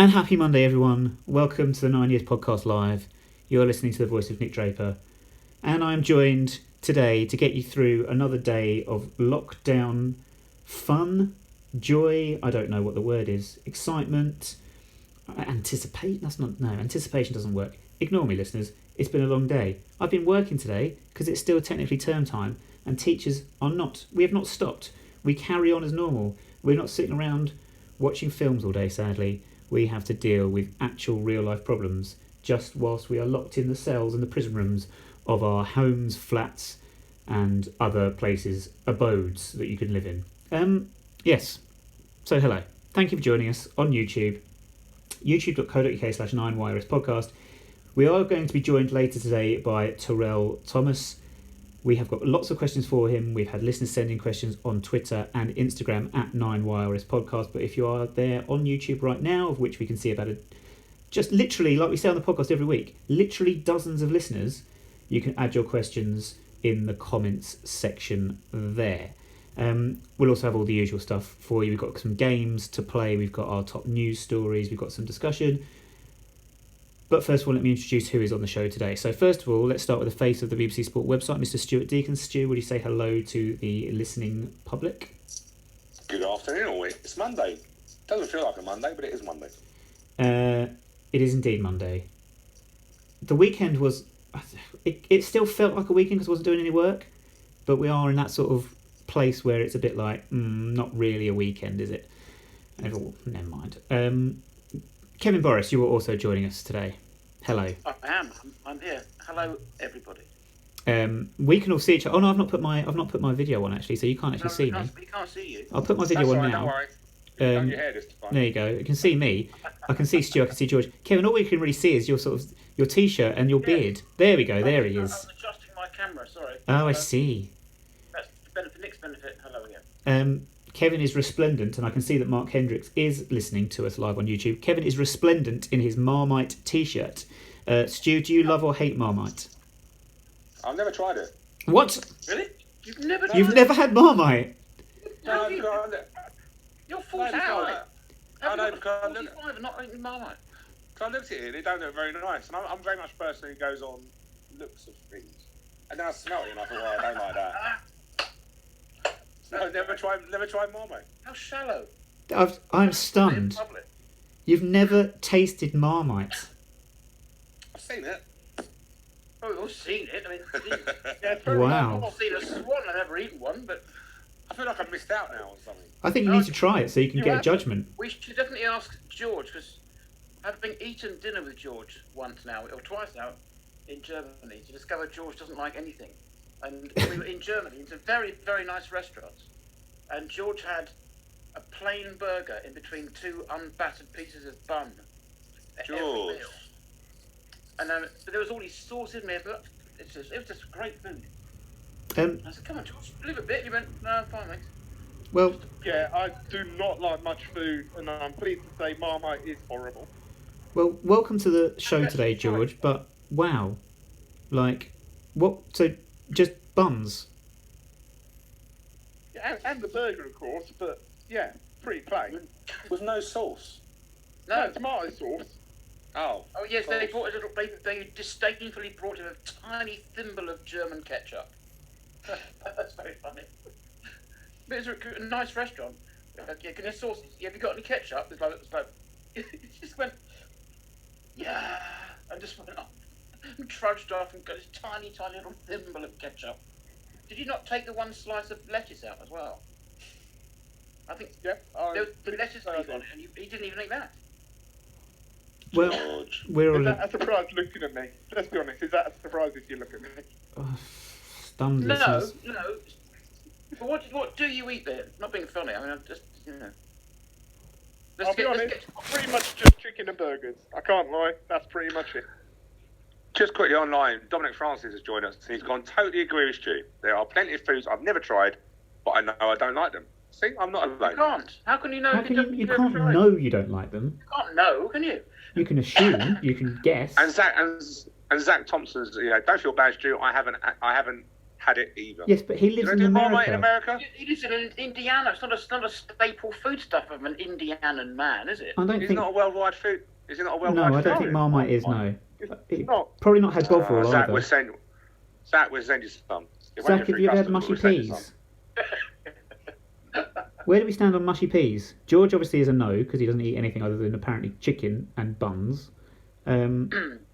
And happy Monday, everyone. Welcome to the 9 Years Podcast Live. You're listening to the voice of Nick Draper. And I'm joined today to get you through another day of lockdown fun, joy, I don't know what the word is, excitement, anticipation doesn't work. Ignore me, listeners. It's been a long day. I've been working today because it's still technically term time and teachers are not. We have not stopped. We carry on as normal. We're not sitting around watching films all day, sadly. We have to deal with actual real-life problems just whilst we are locked in the cells and the prison rooms of our homes, flats, and other places, abodes that you can live in. Yes. So hello. Thank you for joining us on YouTube. youtube.co.uk/9YRS podcast. We are going to be joined later today by Terell Thomas. We have got lots of questions for him. We've had listeners sending questions on Twitter and Instagram at 9YRS podcast. But if you are there on YouTube right now, of which we can see about just literally, like we say on the podcast every week, literally dozens of listeners, you can add your questions in the comments section there. We'll also have all the usual stuff for you. We've got some games to play. We've got our top news stories. We've got some discussion. But first of all, let me introduce who is on the show today. So first of all, let's start with the face of the BBC Sport website, Mr. Stuart Deacon. Stu, would you say hello to the listening public? Good afternoon, all. It's Monday. Doesn't feel like a Monday, but it is Monday. It is indeed Monday. The weekend was... It still felt like a weekend because I wasn't doing any work. But we are in that sort of place where it's a bit like, not really a weekend, is it? Never mind. Kevin Boris, you are also joining us today. Hello. I am. I'm here. Hello, everybody. We can all see each other. Oh no, I've not put my video on actually, so you can't actually see me. We can't see you. I'll put my video on right, now. Don't worry. Done your hair this time. There you go. You can see me. I can see Stu. I can see George. Kevin, all we can really see is your t-shirt and your beard. There we go. There he is. I was adjusting my camera. Sorry. Oh, I see. That's for Nick's benefit. Hello again. Kevin is resplendent, and I can see that Mark Hendricks is listening to us live on YouTube. Kevin is resplendent in his Marmite t-shirt. Stu, do you love or hate Marmite? I've never tried it. What? Really? You've never had Marmite? No, You're 45. I know, because 45 and not eating Marmite. I looked at it, it don't look very nice. And I'm very much a person who goes on looks of things. And then I smelled it and I thought, well, I don't like that. No, never tried Marmite. How shallow. I'm stunned. You've never tasted Marmite. I've seen it. Oh, we've all seen it. I mean, Wow. I've not seen a swan. I've never eaten one, but I feel like I've missed out now on something. I think you need to try it so you can get a judgment. We should definitely ask George, because having eaten dinner with George once now, or twice now, in Germany, to discover George doesn't like anything. And we were in Germany, into very, very nice restaurants. And George had a plain burger in between two unbattered pieces of bun. George. And but there was all these sauces in there, but it was just great food. I said, come on, George, live a bit. And he went, no, fine, thanks. Well, yeah, I do not like much food, and I'm pleased to say Marmite is horrible. Well, welcome to the show today, George. But wow, like, what? So just buns? Yeah, and the burger, of course, but yeah, pretty plain. With no sauce. No, tomato sauce. Oh. Oh yes, they brought a little. They disdainfully brought in a tiny thimble of German ketchup. That's very funny. But it's a nice restaurant. Yeah, can you sauces? Have you got any ketchup? It's like it just went. Yeah, and just went off and trudged off and got this tiny little thimble of ketchup. Did you not take the one slice of lettuce out as well? I think there was the lettuce leaf on it, and he didn't even eat that. Well, George. we're all Is that a surprise looking at me? Let's be honest, is that a surprise if you look at me? stunned No. listeners. But what do you eat then? Not being funny. I mean, I'm just I'll be honest, pretty much just chicken and burgers. I can't lie, that's pretty much it. Just quickly online, Dominic Francis has joined us and he's gone, totally agree with Stu. There are plenty of foods I've never tried, but I know I don't like them. See, I'm not alone. You can't. How can you know? How can you can't know you don't like them? You can't know, can you? You can assume. You can guess. And Zach Thompson's, don't feel bad, Stu. I haven't had it either. Yes, but he Do lives they in do America. Marmite in America? He lives in Indiana. It's not a staple foodstuff of an Indianan man, is it? I don't Is it think. not a worldwide food? Is it not a worldwide No, I food? don't think Marmite is. No, It's not. probably not had Bovril Zach either. was sending your son. Zach, have you ever had mushy peas? Where do we stand on mushy peas? George obviously is a no because he doesn't eat anything other than apparently chicken and buns.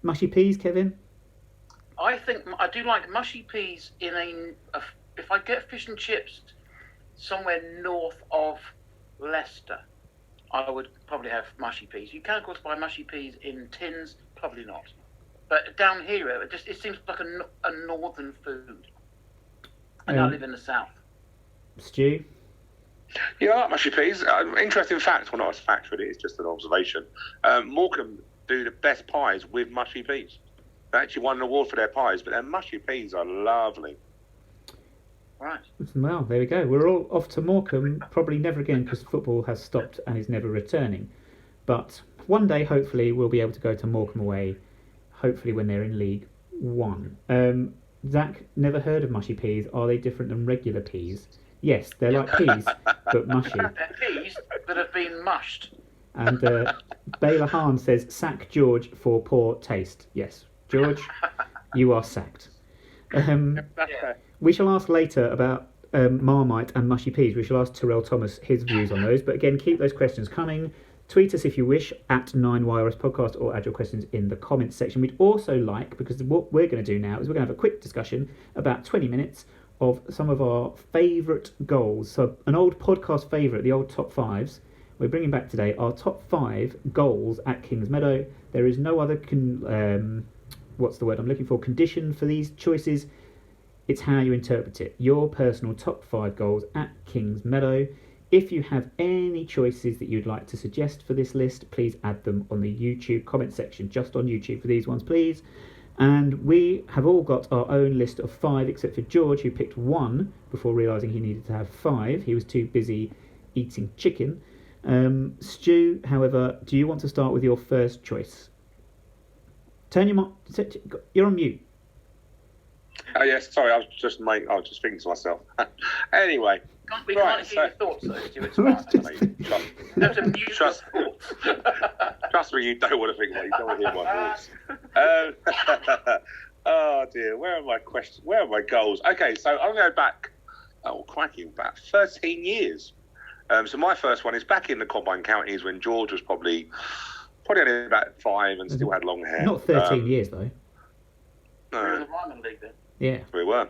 Mushy peas, Kevin? I think I do like mushy peas in if I get fish and chips somewhere north of Leicester, I would probably have mushy peas. You can of course buy mushy peas in tins, probably not. But down here, it seems like a northern food. And I live in the south. Stu? Yeah, I like mushy peas. Interesting fact, well, not a fact really, it's just an observation. Morecambe do the best pies with mushy peas. They actually won an award for their pies, but their mushy peas are lovely. Right. Well, there we go. We're all off to Morecambe, probably never again because football has stopped and is never returning. But one day, hopefully, we'll be able to go to Morecambe away, hopefully when they're in League One. Zach, never heard of mushy peas. Are they different than regular peas? Yes, they're like peas, but mushy. They're peas that have been mushed. And Baylor Hahn says, sack George for poor taste. Yes, George, you are sacked. That's fair. We shall ask later about Marmite and mushy peas. We shall ask Terell Thomas his views on those. But again, keep those questions coming. Tweet us if you wish at 9YRS Podcast or add your questions in the comments section. We'd also like, because what we're going to do now is we're going to have a quick discussion, about 20 minutes, of some of our favourite goals. So an old podcast favourite, the old top fives. We're bringing back today our top 5 goals at Kings Meadow. There is no other, what's the word I'm looking for, condition for these choices. It's how you interpret it. Your personal top 5 goals at Kings Meadow. If you have any choices that you'd like to suggest for this list, please add them on the YouTube comment section, just on YouTube for these ones, please. And we have all got our own list of 5, except for George, who picked 1 before realising he needed to have 5. He was too busy eating chicken. Stu, however, do you want to start with your first choice? Turn your mic. You're on mute. Oh yes, sorry, I was just thinking to myself. Anyway, We can't hear your thoughts, though, Stu. It's fine. That's a mute Trust- thoughts. Trust me, you don't want to think about it. You don't want to hear my voice. Oh dear, where are my questions? Where are my goals? Okay, so I'm going back. Oh, crikey, about 13 years. So my first one is back in the Combine Counties when George was probably only about 5 and still had long hair. Not 13 years, though. We're in the Ryman League then. Yeah. We were.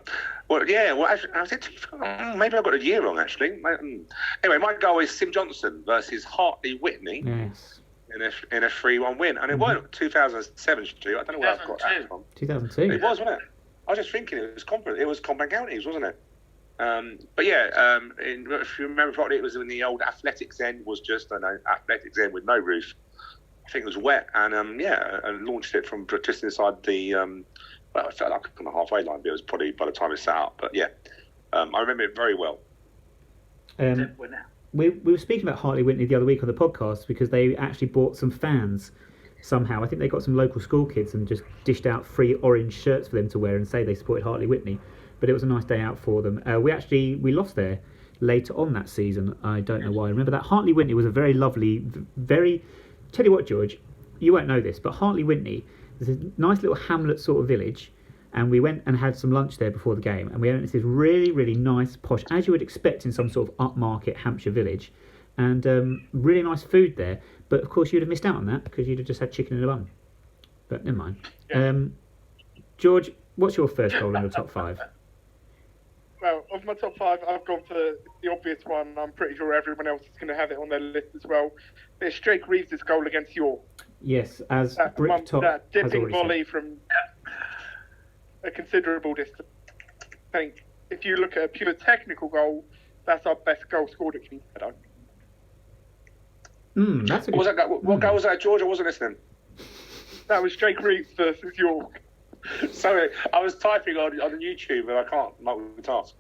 Well, yeah. Well, actually, maybe I got a year wrong. Actually. Anyway, my goal is Sim Johnson versus Hartley Whitney Yes. in a 3-1 win, and it wasn't 2007. Stu. I don't know where I've got that from. 2002. It was, wasn't it? I was just thinking it was Combine Counties, wasn't it? But yeah, if you remember properly, it was in the old athletics end. Was just an athletics end with no roof. I think it was wet, and and launched it from just inside the. Well, it felt like on the halfway line, but it was probably by the time it set out. But yeah, I remember it very well. We were speaking about Hartley Whitney the other week on the podcast because they actually bought some fans somehow. I think they got some local school kids and just dished out free orange shirts for them to wear and say they supported Hartley Whitney. But it was a nice day out for them. We lost there later on that season. I don't know why. I remember that Hartley Whitney was a very lovely, very... Tell you what, George, you won't know this, but Hartley Whitney is a nice little hamlet sort of village, and we went and had some lunch there before the game, and we went to this really, really nice, posh, as you would expect in some sort of upmarket Hampshire village, and really nice food there. But of course, you'd have missed out on that because you'd have just had chicken in a bun. But never mind. Yeah. George, what's your first goal in the top 5? Well, of my top 5, I've gone for the obvious one. I'm pretty sure everyone else is going to have it on their list as well. It's Jake Reeves' goal against York. Yes, as That Bricktop has dipping already volley said. from a considerable distance. I think if you look at a pure technical goal, that's our best goal scored at Kings Meadow. That's a What was good... that? What goal was that, George? I wasn't listening. That was Jake Reeves versus York. Sorry, I was typing on YouTube and I can't multitask.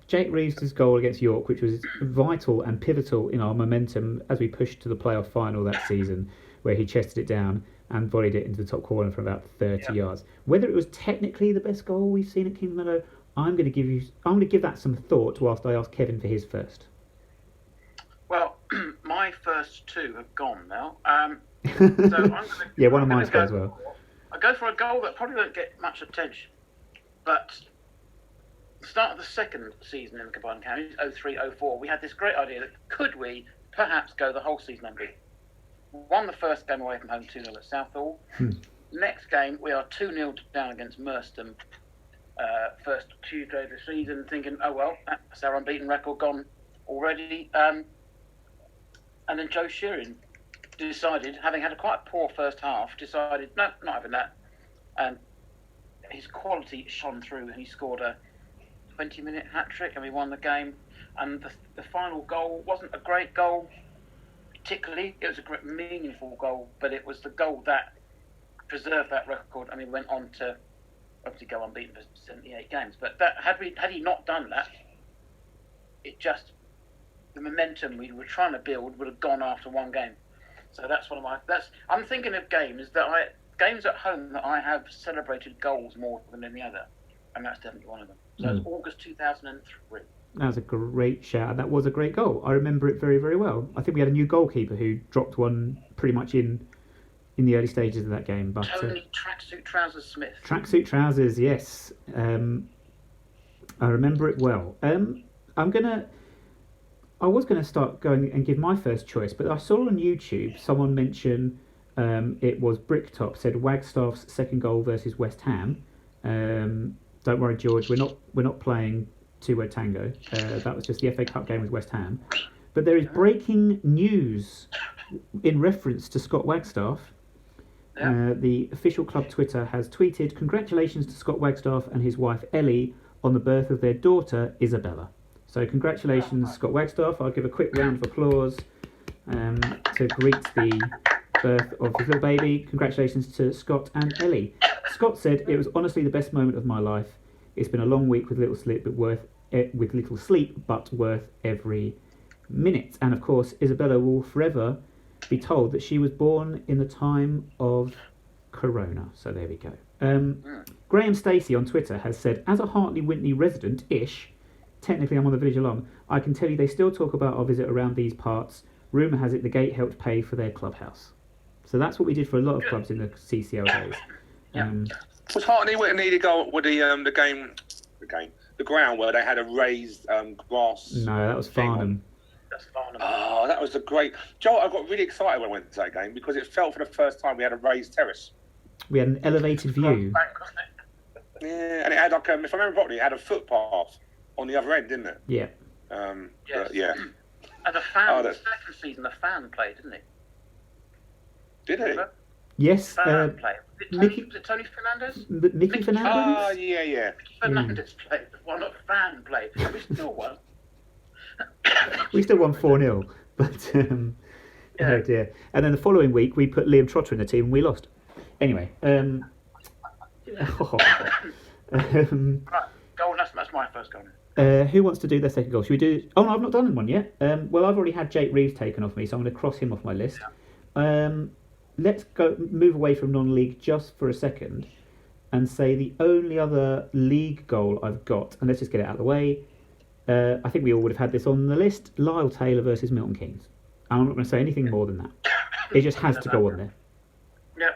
Jake Reeves' goal against York, which was vital and pivotal in our momentum as we pushed to the playoff final that season, where he chested it down. and volleyed it into the top corner from about 30 yards. Whether it was technically the best goal we've seen at Kings Meadow, I'm going to give that some thought whilst I ask Kevin for his first. Well, my first two have gone now. So I'm gonna, one of mine's gone as well. I go for a goal that probably won't get much attention, but the start of the second season in the combined counties, 03-04, we had this great idea that could we perhaps go the whole season unbeaten. Won the first game away from home 2-0 at Southall. Next game, we are 2-0 down against Merstham. First Tuesday of the season, thinking, oh well, that's our unbeaten record gone already. And then Joe Sheeran decided, having had a quite poor first half, decided, no, not having that. And his quality shone through, and he scored a 20-minute hat-trick, and we won the game. And the final goal wasn't a great goal, particularly. It was a great, meaningful goal, but it was the goal that preserved that record, and we went on to obviously go unbeaten for 78 games. But that had he not done that, it just, the momentum we were trying to build would have gone after one game. So that's one of my. I'm thinking of games at home that I have celebrated goals more than any other, and that's definitely one of them. So it's August 2003. That was a great shout. That was a great goal. I remember it very, very well. I think we had a new goalkeeper who dropped one pretty much in the early stages of that game. But Tony Tracksuit Trousers Smith. Tracksuit Trousers, yes. I remember it well. I was going to start going and give my first choice, but I saw on YouTube someone mention it was Bricktop said Wagstaff's second goal versus West Ham. Don't worry, George, we're not playing two-word tango. That was just the FA Cup game with West Ham. But there is breaking news in reference to Scott Wagstaff. The official club Twitter has tweeted, "Congratulations to Scott Wagstaff and his wife Ellie on the birth of their daughter Isabella." So congratulations, Scott Wagstaff. I'll give a quick round of applause to greet the birth of his little baby. Congratulations to Scott and Ellie. Scott said, "It was honestly the best moment of my life. It's been a long week with little sleep, but worth every minute." And of course, Isabella will forever be told that she was born in the time of Corona. So there we go. Graham Stacey on Twitter has said, "As a Hartley Wintney resident-ish, technically I'm on the village along, I can tell you they still talk about our visit around these parts. Rumour has it the gate helped pay for their clubhouse." So that's what we did for a lot of clubs in the CCL days. Was Hartley Whitney the goal with the ground where they had a raised grass? No, that was Farnham. That's Farnham. Oh, that was the great. Joe, I got really excited when I went to that game because it felt for the first time we had a raised terrace. We had an elevated view. Yeah, and it had if I remember properly, it had a footpath on the other end, didn't it? Yeah. Yes. Yeah. And the fan, the second season, the fan played, didn't he? Did he? Yes. Fan played. Was it Tony Fernandez? Mickey Fernandez? Oh, yeah. Mickey Fernandez played. Well, not fan played. We still won. We still won 4-0. But, oh dear. And then the following week, we put Liam Trotter in the team and we lost. Anyway. Right, goal, that's my first goal. Who wants to do their second goal? Should we do... Oh, no, I've not done one yet. Well, I've already had Jake Reeves taken off me, so I'm going to cross him off my list. Let's move away from non-league just for a second and say the only other league goal I've got, and let's just get it out of the way. I think we all would have had this on the list. Lyle Taylor versus Milton Keynes. I'm not going to say anything more than that. It just has to go on there. Yeah.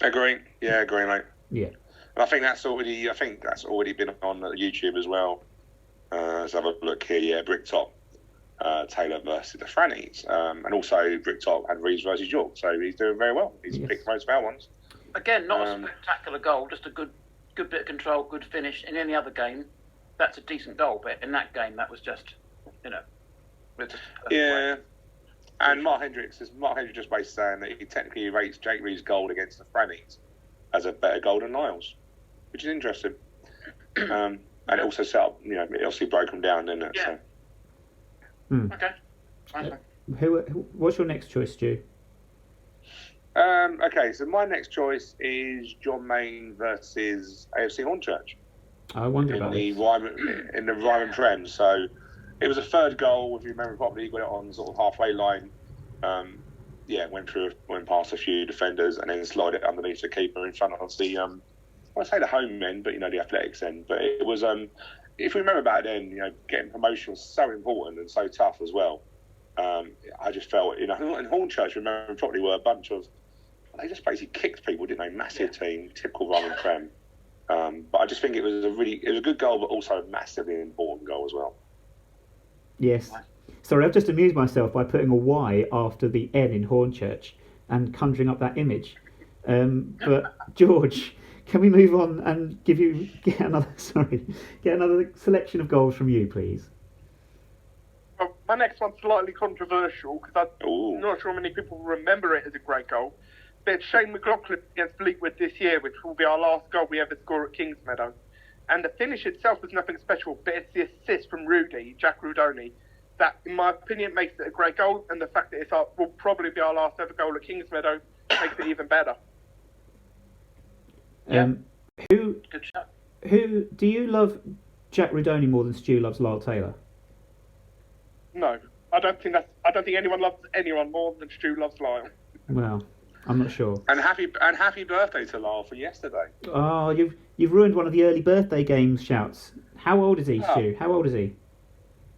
Agree. Yeah, agree, mate. Yeah. I think that's already been on YouTube as well. Let's have a look here. Yeah, Bricktop, Taylor versus the Frannies, and also Bricktop had Reeves versus York, so he's doing very well. He's picked most foul ones. Again, not a spectacular goal, just a good bit of control, good finish. In any other game, that's a decent goal, but in that game, that was just, yeah. And Mark Hendricks just basically saying that he technically rates Jake Reeves' goal against the Frannies as a better goal than Niles, which is interesting. And it also set up, it obviously broke them down, didn't it? Yeah. So. Okay. What's your next choice, Stu? Okay, so my next choice is John Mayne versus AFC Hornchurch. I wonder about in the Ryman Prem. So it was a third goal, if you remember properly. He got it on sort of halfway line. went past a few defenders and then slid it underneath the keeper in front of the I say the home end, but the Athletics end. But it was if we remember back then, getting promotion was so important and so tough as well. I just felt, in Hornchurch, remember properly, were a bunch of, they just basically kicked people, didn't they? Massive team, typical Roman Prem. But I just think it was a good goal, but also a massively important goal as well. Yes. Sorry, I've just amused myself by putting a Y after the N in Hornchurch and conjuring up that image. But George, can we move on and get another selection of goals from you, please? Well, my next one's slightly controversial because I'm not sure many people remember it as a great goal. But it's Shane McLaughlin against Fleetwood this year, which will be our last goal we ever score at Kingsmeadow. And the finish itself was nothing special, but it's the assist from Jack Rudoni, that, in my opinion, makes it a great goal. And the fact that will probably be our last ever goal at Kingsmeadow makes it even better. Who Good shot. do you love Jack Rudoni more than Stu loves Lyle Taylor? No, I don't think anyone loves anyone more than Stu loves Lyle. Well, I'm not sure. And happy birthday to Lyle for yesterday. Oh, you've ruined one of the early birthday games shouts. How old is he, Stu? How old is he?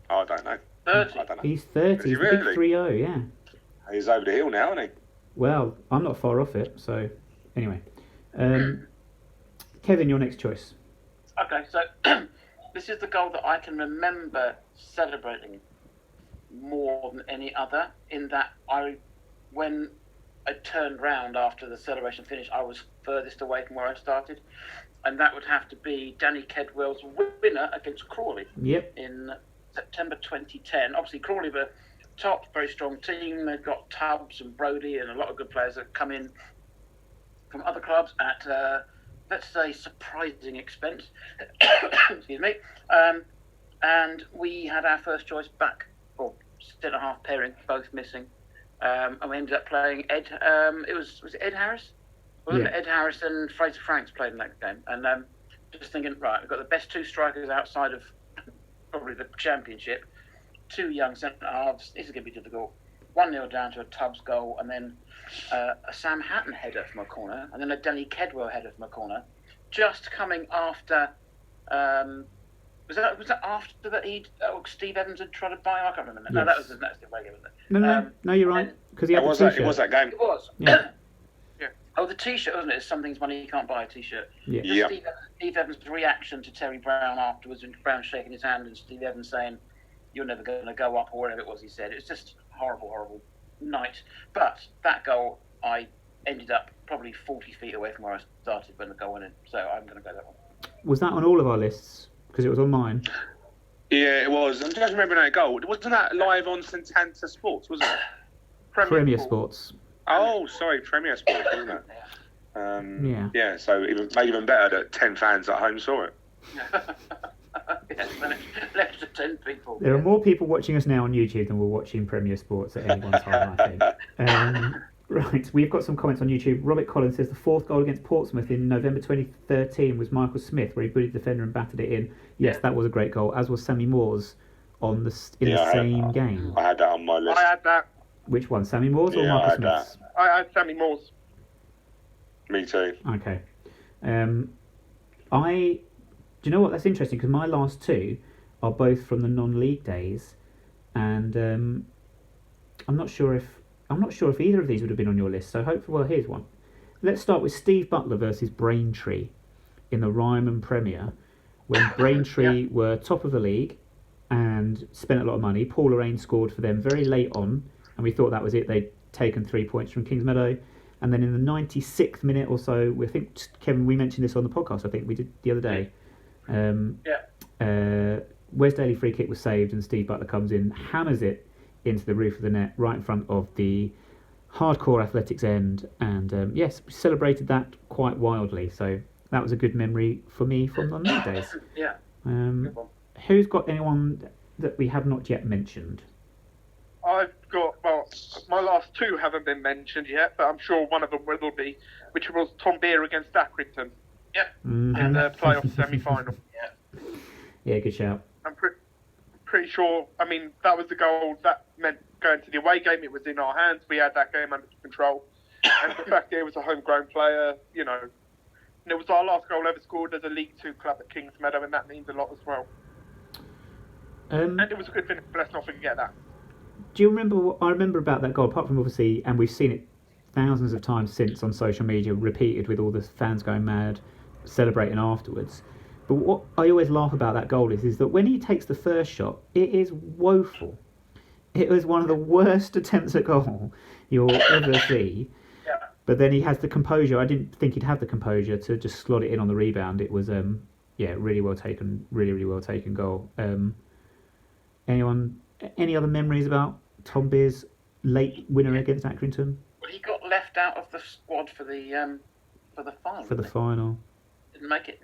Oh, I don't know. 30. I don't know. He's 30. Is he He's really? a big 3-0, yeah. He's over the hill now, isn't he? Well, I'm not far off it, so anyway. Kevin, your next choice. Okay, so this is the goal that I can remember celebrating more than any other, in that when I turned round after the celebration finished, I was furthest away from where I started, and that would have to be Danny Kedwell's winner against Crawley. Yep. In September 2010. Obviously, Crawley were top, very strong team. They've got Tubbs and Brodie and a lot of good players that come in from other clubs at, let's say, surprising expense. Excuse me. And we had our first choice back, or centre-half pairing, both missing. And we ended up playing Ed. Was it Ed Harris? Wasn't it? Ed Harris and Fraser Franks played in that game. And just thinking, right, we've got the best two strikers outside of probably the Championship. Two young centre-halves. This is going to be difficult. 1-0 down to a Tubbs goal, and then a Sam Hatton header from a corner, and then a Danny Kedwell header from a corner. Just coming after... Was that after that Steve Evans had tried to buy him? I can't remember. Yes. No, that's the way, wasn't it? No, you're right. Because he had the t-shirt. It was that game. It was. Yeah. Yeah. Oh, the t-shirt, wasn't it? It's Something's Money You Can't Buy a t-shirt. Yeah. Steve Evans' reaction to Terry Brown afterwards, and Brown shaking his hand and Steve Evans saying, "You're never going to go up," or whatever it was he said. It was just horrible, horrible night. But that goal, I ended up probably 40 feet away from where I started when the goal went in. So I'm going to go that one. Was that on all of our lists? Because it was on mine. Yeah, it was. I'm just remembering that goal. Wasn't that live on Santanta Sports, wasn't it? Premier Sports. Oh, sorry, Premier Sports, wasn't it? Yeah. Yeah, so made even better that 10 fans at home saw it. Left to 10 people. There are more people watching us now on YouTube than were watching Premier Sports at any one time, I think. Right, we've got some comments on YouTube. Robert Collins says the fourth goal against Portsmouth in November 2013 was Michael Smith, where he bullied the defender and battered it in. Yes, that was a great goal, as was Sammy Moore's in the same game. I had that on my list. I had that. Which one, Sammy Moore's or Yeah, Michael I had Smith's? I had Sammy Moore's. Me too. Okay. Do you know what? That's interesting because my last two are both from the non-league days, and I'm not sure if either of these would have been on your list. So hopefully, well, here's one. Let's start with Steve Butler versus Braintree in the Ryman Premier, when Braintree were top of the league and spent a lot of money. Paul Lorraine scored for them very late on, and we thought that was it. They'd taken 3 points from Kingsmeadow. And then in the 96th minute or so, I think, Kevin, we mentioned this on the podcast, I think we did the other day. Wes Daly free kick was saved, and Steve Butler comes in, hammers it into the roof of the net, right in front of the hardcore athletics end. And yes, we celebrated that quite wildly. So that was a good memory for me from the league days. Yeah. Who's got anyone that we have not yet mentioned? I've got, my last two haven't been mentioned yet, but I'm sure one of them will be, which was Tom Beer against Accrington. Yep. Mm-hmm. In the playoff semi-final. Yeah, good shout. I'm pretty sure, I mean, that was the goal that meant going to the away game, it was in our hands. We had that game under control. And the fact that it was a homegrown player, you know, and it was our last goal ever scored as a League Two club at Kings Meadow, and that means a lot as well. And it was a good finish. Let's not forget that. Do you remember what I remember about that goal? Apart from obviously, and we've seen it thousands of times since on social media, repeated with all the fans going mad, celebrating afterwards. But what I always laugh about that goal is that when he takes the first shot, it is woeful. It was one of the worst attempts at goal you'll ever see. Yeah. But then he has the composure. I didn't think he'd have the composure to just slot it in on the rebound. It was, really well taken, really well taken goal. Any other memories about Tom Beer's late winner against Accrington? Well, he got left out of the squad for the final. For the final. Didn't make it.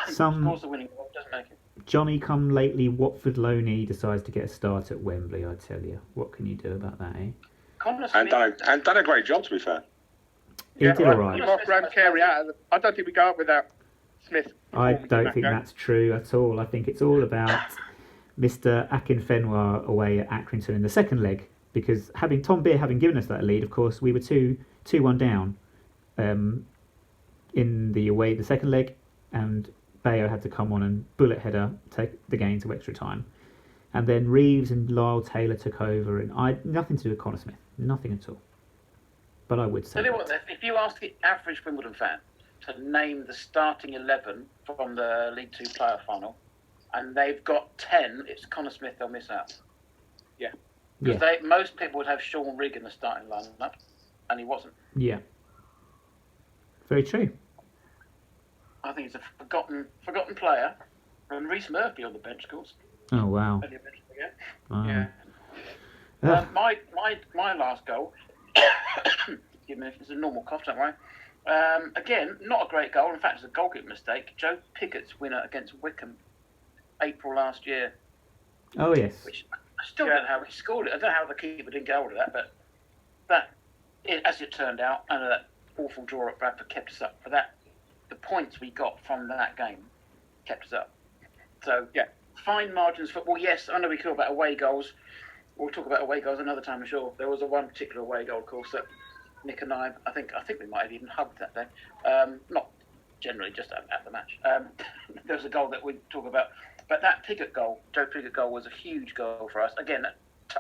Scores the winning goal, doesn't make it. Johnny come lately Watford loanee decides to get a start at Wembley. I tell you, what can you do about that, eh? And done a great job, to be fair. He did all right. You might Graham Carey out. I don't think we go up without Smith. I don't think that's true at all. I think it's all about Mr. Akinfenwa away at Accrington in the second leg, because Tom Beer having given us that lead, of course, we were 2-1 down in the second leg, and Bayo had to come on and bullet header take the game to extra time, and then Reeves and Lyle Taylor took over, and nothing to do with Connor Smith, nothing at all. But I would say, tell you what, if you ask the average Wimbledon fan to name the starting 11 from the League Two player final, and they've got 10, it's Connor Smith they'll miss out. Yeah. Because most people would have Sean Rigg in the starting lineup, and he wasn't. Yeah. Very true. I think he's a forgotten player, and Rhys Murphy on the bench, of course. Oh wow. Yeah. My last goal. Excuse me, it's a normal cough, don't worry. Again, not a great goal. In fact, it's a goalkeeper mistake. Joe Piggott's winner against Wickham, April last year. Oh yes. Which I still don't know how he scored it. I don't know how the keeper didn't get hold of that, as it turned out, I know that awful draw at Bradford kept us up for that. The points we got from that game kept us up. So, fine margins football. Yes, I know we talk about away goals. We'll talk about away goals another time, I'm sure. There was one particular away goal, of course, that Nick and I think we might have even hugged that day. Not generally, just at the match. There was a goal that we talk about. But that Joe Pigott goal, was a huge goal for us. Again,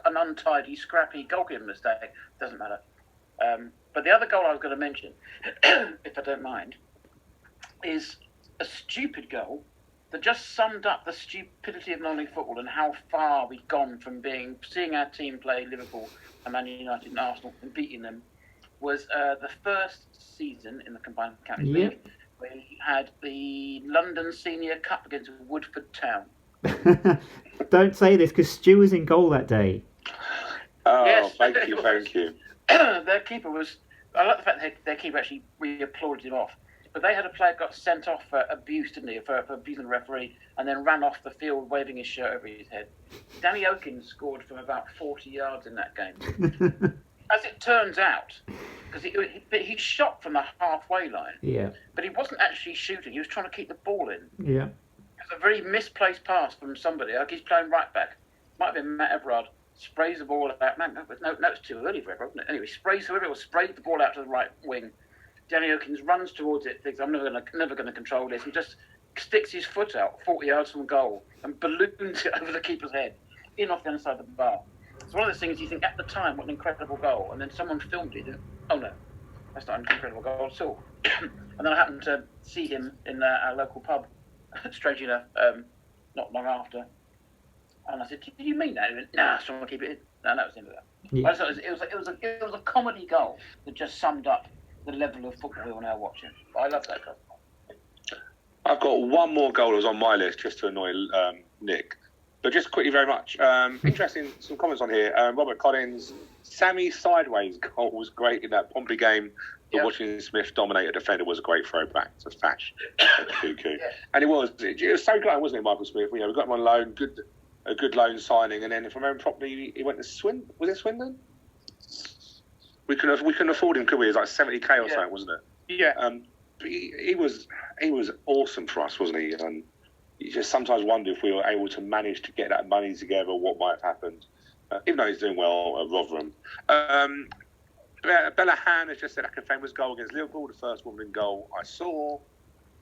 an untidy, scrappy goalkeeper mistake. Doesn't matter. But the other goal I was going to mention, if I don't mind, is a stupid goal that just summed up the stupidity of non-league football and how far we've gone from seeing our team play Liverpool and Man United and Arsenal and beating them. Was the first season in the combined Champions League. We had the London Senior Cup against Woodford Town. Don't say this, because Stu was in goal that day. Oh, yes, thank you. Their keeper was... I like the fact that their keeper actually really applauded him off. But they had a player got sent off for abuse, didn't he? For abusing the referee, and then ran off the field waving his shirt over his head. Danny Okins scored from about 40 yards in that game. As it turns out, because he shot from the halfway line. Yeah. But he wasn't actually shooting. He was trying to keep the ball in. Yeah. It was a very misplaced pass from somebody. Like he's playing right back. Might have been Matt Everard. Sprays the ball out. No, it's too early for Everard, wasn't it? Anyway, sprays the ball out to the right wing. Danny Okins runs towards it, thinks, I'm never going to control this, and just sticks his foot out 40 yards from goal and balloons it over the keeper's head, in off the other side of the bar. It's one of those things you think at the time, what an incredible goal, and then someone filmed it, and oh no, that's not an incredible goal at all. And then I happened to see him in our local pub, strangely enough, not long after. And I said, "Did you mean that?" He went, "Nah, I just want to keep it in." No, that was the end of that. Yeah. I thought it was a comedy goal that just summed up the level of football we were now watching. But I love that goal. I've got one more goal that was on my list just to annoy Nick. But just quickly, very much. Interesting, some comments on here. Robert Collins, Sammy Sideways goal was great in that Pompey game. The Washington Smith dominated defender was a great throwback to Thatch at Cuckoo. Yeah. And it was so glad, wasn't it, Michael Smith? We got him on loan, a good loan signing, and then if I remember properly, he went to Swindon. Was it Swindon? We couldn't afford him, could we? It was like 70k or something, wasn't it? Yeah. He was awesome for us, wasn't he? And you just sometimes wonder if we were able to manage to get that money together, what might have happened. even though he's doing well at Rotherham. Bella Han has just said Akinfenwa's goal against Liverpool, the first woman in goal I saw.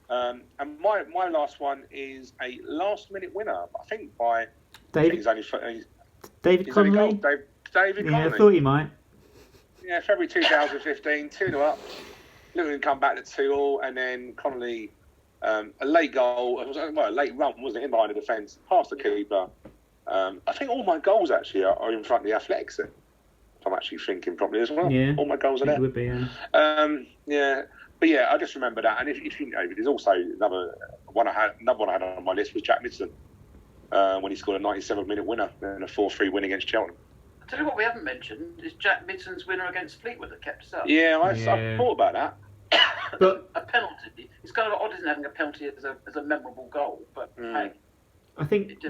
And my last one is a last-minute winner, I think, by... David Connolly? David Connolly. Yeah, I thought he might. Yeah, February 2015, 2-0 up. Luton come back to 2-2, and then Connolly, a late goal, a late run, wasn't it, in behind the defence, past the keeper. I think all my goals, actually, are in front of the Athletics. If I'm actually thinking properly as well. Yeah, all my goals are there. It would be, yeah. But yeah, I just remember that. And if you know, there's also another one I had on my list was Jack Midson when he scored a 97-minute winner and a 4-3 win against Cheltenham. I'll tell you what we haven't mentioned is Jack Midson's winner against Fleetwood that kept us up. Yeah, I thought about that. But a penalty. It's kind of odd, isn't it, having a penalty as a memorable goal? But hey, I think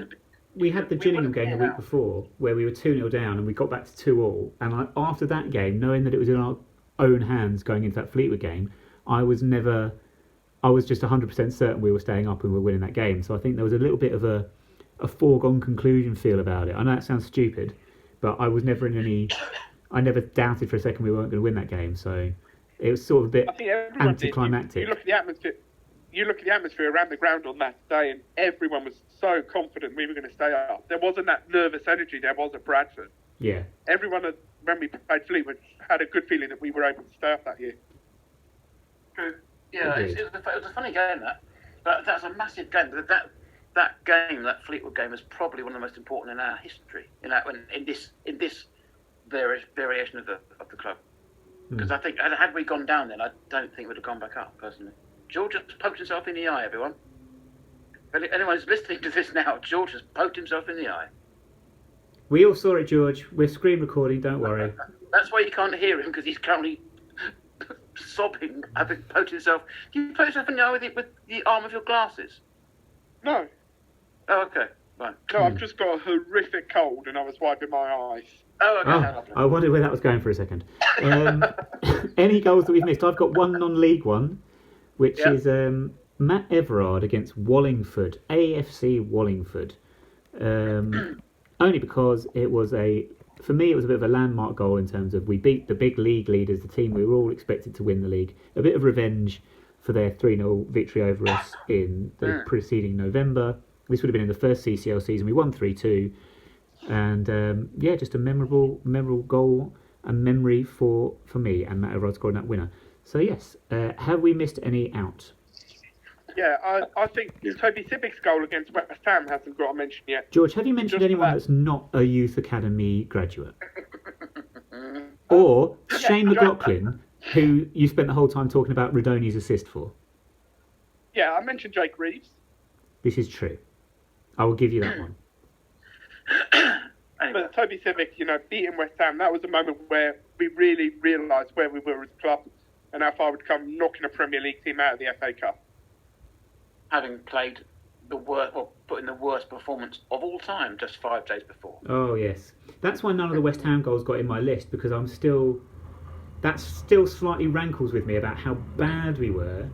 we had the Gillingham game the week before where we were 2-0 down and we got back to 2-2. And after that game, knowing that it was in our own hands going into that Fleetwood game, I was just 100% certain we were staying up and we were winning that game. So I think there was a little bit of a foregone conclusion feel about it. I know that sounds stupid, but I was never I never doubted for a second we weren't going to win that game. So it was sort of a bit anticlimactic. You look at the atmosphere around the ground on that day, and everyone was so confident we were going to stay up. There wasn't that nervous energy there was at Bradford. Yeah. Everyone, when we played Fleetwood, had a good feeling that we were able to stay up that year. True. Yeah, it was a funny game, but that's a massive game. That Fleetwood game is probably one of the most important in our history. In this variation of the club. Because I think had we gone down then, I don't think we'd have gone back up personally. George has poked himself in the eye, everyone. If anyone's listening to this now, George has poked himself in the eye. We all saw it, George. We're screen recording, don't worry. That's why you can't hear him, because he's currently sobbing, having poked himself. Do you poke yourself in the eye with the arm of your glasses? No. Oh, okay. Fine. No, I've just got a horrific cold and I was wiping my eyes. Oh, okay. I wondered where that was going for a second. Any goals that we've missed? I've got one non-league one, which is Matt Everard against Wallingford, AFC Wallingford. Only because for me, it was a bit of a landmark goal in terms of we beat the big league leaders, the team we were all expected to win the league. A bit of revenge for their 3-0 victory over us in the preceding November. This would have been in the first CCL season. We won 3-2. And just a memorable goal and memory for me, and Matt Everard scoring that winner. So yes, have we missed any out? Yeah, I think Toby Sibbick's goal against West Ham hasn't got a mention yet. George, have you mentioned anyone that's not a youth academy graduate? Or Shane McLaughlin, who you spent the whole time talking about Radoni's assist for? Yeah, I mentioned Jake Reeves. This is true. I will give you that one. But Toby Sibbick, beating West Ham, that was a moment where we really realised where we were as a club and how far we'd come, knocking a Premier League team out of the FA Cup. Having played put in the worst performance of all time just 5 days before. Oh yes, that's why none of the West Ham goals got in my list, because that still slightly rankles with me about how bad we were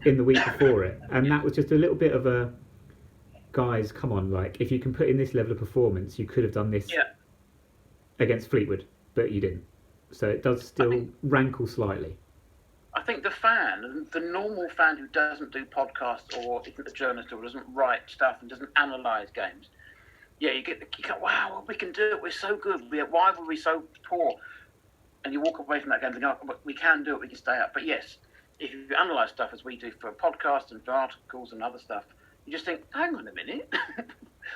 in the week before it, and that was just a little bit of a guys, come on, if you can put in this level of performance, you could have done this against Fleetwood, but you didn't. So it does still rankle slightly. I think the normal fan who doesn't do podcasts or isn't a journalist or doesn't write stuff and doesn't analyse games, you go, wow, we can do it, we're so good, why were we so poor? And you walk away from that game thinking, oh, we can do it, we can stay up. But yes, if you analyse stuff as we do for podcasts and for articles and other stuff, you just think, hang on a minute.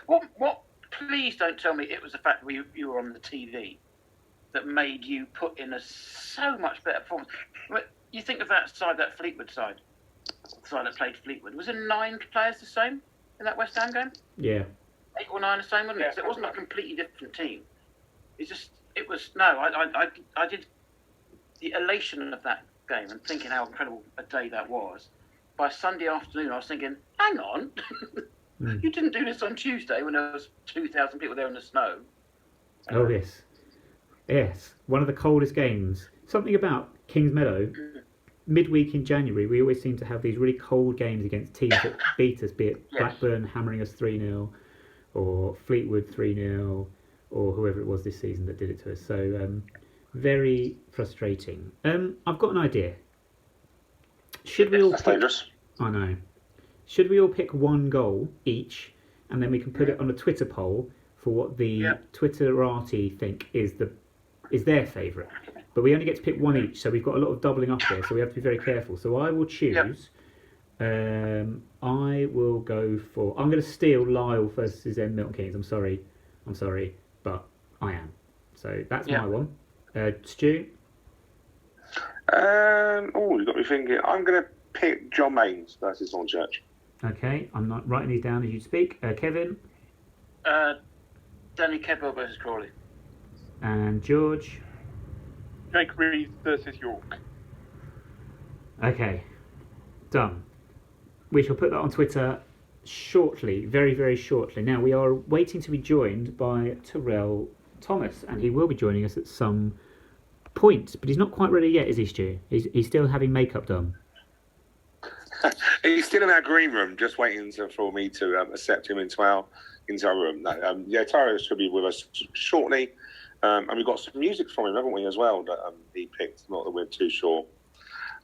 What? Please don't tell me it was the fact that you were on the TV that made you put in a so much better performance. You think of that Fleetwood side that played Fleetwood. Was it 9 players the same in that West Ham game? Yeah. 8 or 9 the same, wasn't it? So it wasn't a completely different team. I did the elation of that game and thinking how incredible a day that was. By Sunday afternoon, I was thinking, hang on, you didn't do this on Tuesday when there was 2,000 people there in the snow. Oh, yes. Yes, one of the coldest games. Something about Kings Meadow, midweek in January, we always seem to have these really cold games against teams that beat us, be it Blackburn hammering us 3-0, or Fleetwood 3-0, or whoever it was this season that did it to us. So very frustrating. I've got an idea. Should we all That's pick... dangerous. I know. Should we all pick one goal each, and then we can put it on a Twitter poll for what the Twitterati think is their favourite? But we only get to pick one each, so we've got a lot of doubling up there, so we have to be very careful. So I will choose. I will go for... I'm going to steal Lyle versus Milton Keynes. I'm sorry, but I am. So that's my one. Stu? You've got me thinking. I'm going to pick John Maines versus Hornchurch. Okay, I'm not writing these down as you speak. Kevin? Danny Kedwell versus Crawley. And George? Jake Reeves versus York. Okay, done. We shall put that on Twitter shortly, very, very shortly. Now, we are waiting to be joined by Terell Thomas, and he will be joining us at some point, but he's not quite ready yet, is he, Stu? He's still having makeup done. He's still in our green room, just waiting for me to accept him into our room. No, Tara should be with us shortly, and we've got some music from him, haven't we, as well, that he picked. Not that we're too sure.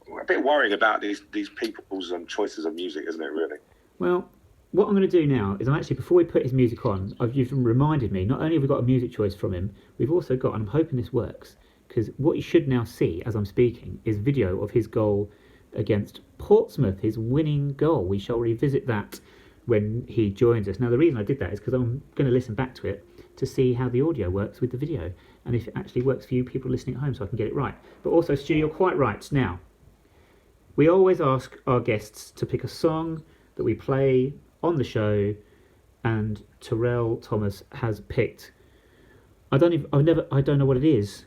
We're a bit worrying about these people's choices of music, isn't it, really? Well, what I'm going to do now is before we put his music on, you've reminded me, not only have we got a music choice from him, we've also got, and I'm hoping this works, because what you should now see as I'm speaking is video of his goal against Portsmouth, his winning goal. We shall revisit that when he joins us. Now, the reason I did that is because I'm going to listen back to it to see how the audio works with the video, and if it actually works for you people listening at home, so I can get it right. But also, Stu, you're quite right. Now, we always ask our guests to pick a song that we play on the show, and Terell Thomas has picked. I don't know what it is.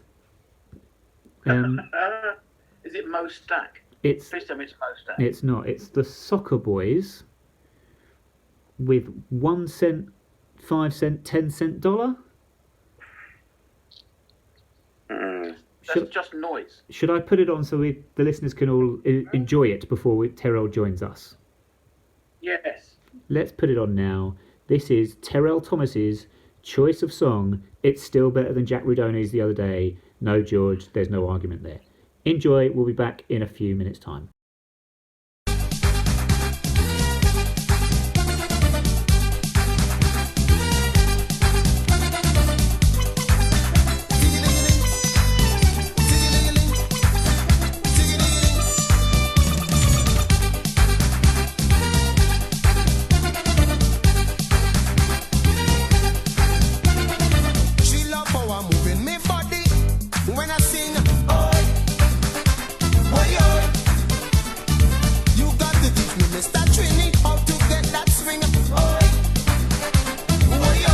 Is it Mo Stack? Please tell me it's Mo Stack. It's not. It's the Soccer Boys with 1 cent, 5 cent, 10 cent dollar. That's just noise. Should I put it on so the listeners can all enjoy it before Terell joins us? Yes. Let's put it on now. This is Terell Thomas's choice of song. It's still better than Jack Rudoni's the other day. No, George, there's no argument there. Enjoy. We'll be back in a few minutes' time. Oh yeah.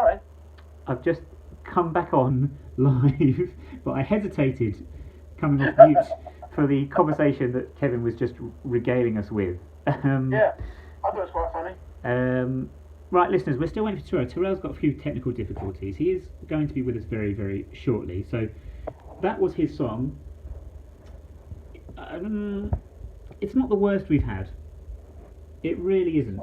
Sorry. I've just come back on live, but I hesitated coming off mute for the conversation that Kevin was just regaling us with. Yeah, I thought it was quite funny. Right, listeners, we're still waiting for Terrell. Terrell's got a few technical difficulties. He is going to be with us very, very shortly. So that was his song. It's not the worst we've had. It really isn't.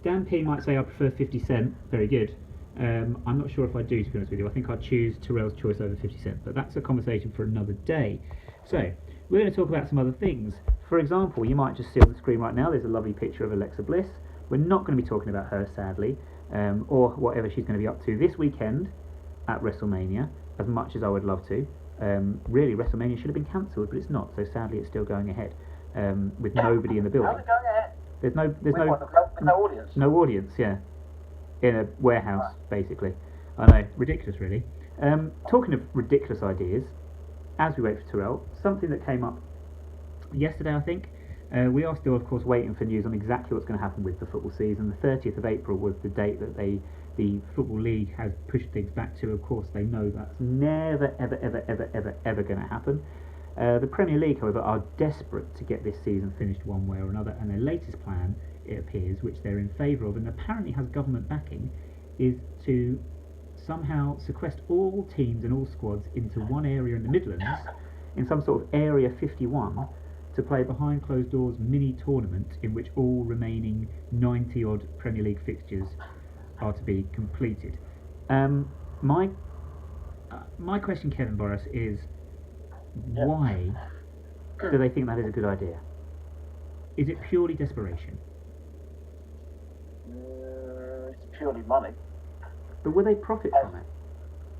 Dan P might say I prefer 50 Cent. Very good. I'm not sure if I do, to be honest with you. I think I'd choose Terrell's choice over 50 Cent, but that's a conversation for another day. So, we're going to talk about some other things. For example, you might just see on the screen right now, there's a lovely picture of Alexa Bliss. We're not going to be talking about her, sadly, or whatever she's going to be up to this weekend at WrestleMania, as much as I would love to. Really, WrestleMania should have been cancelled, but it's not, so sadly it's still going ahead, with nobody in the building. How's it going ahead? There's no audience. No audience, yeah. In a warehouse, basically. I know, ridiculous, really. Talking of ridiculous ideas, as we wait for Terrell, something that came up yesterday, I think. We are still, of course, waiting for news on exactly what's going to happen with the football season. The 30th of April was the date that the Football League has pushed things back to. Of course, they know that's never, ever going to happen. The Premier League, however, are desperate to get this season finished one way or another, and their latest plan, it appears, which they're in favour of and apparently has government backing, is to somehow sequester all teams and all squads into one area in the Midlands, in some sort of Area 51, to play behind closed doors mini tournament in which all remaining 90 odd Premier League fixtures are to be completed. My question, Kevin Boris, is why do they think that is a good idea? Is it purely desperation? It's purely money. But will they profit from it?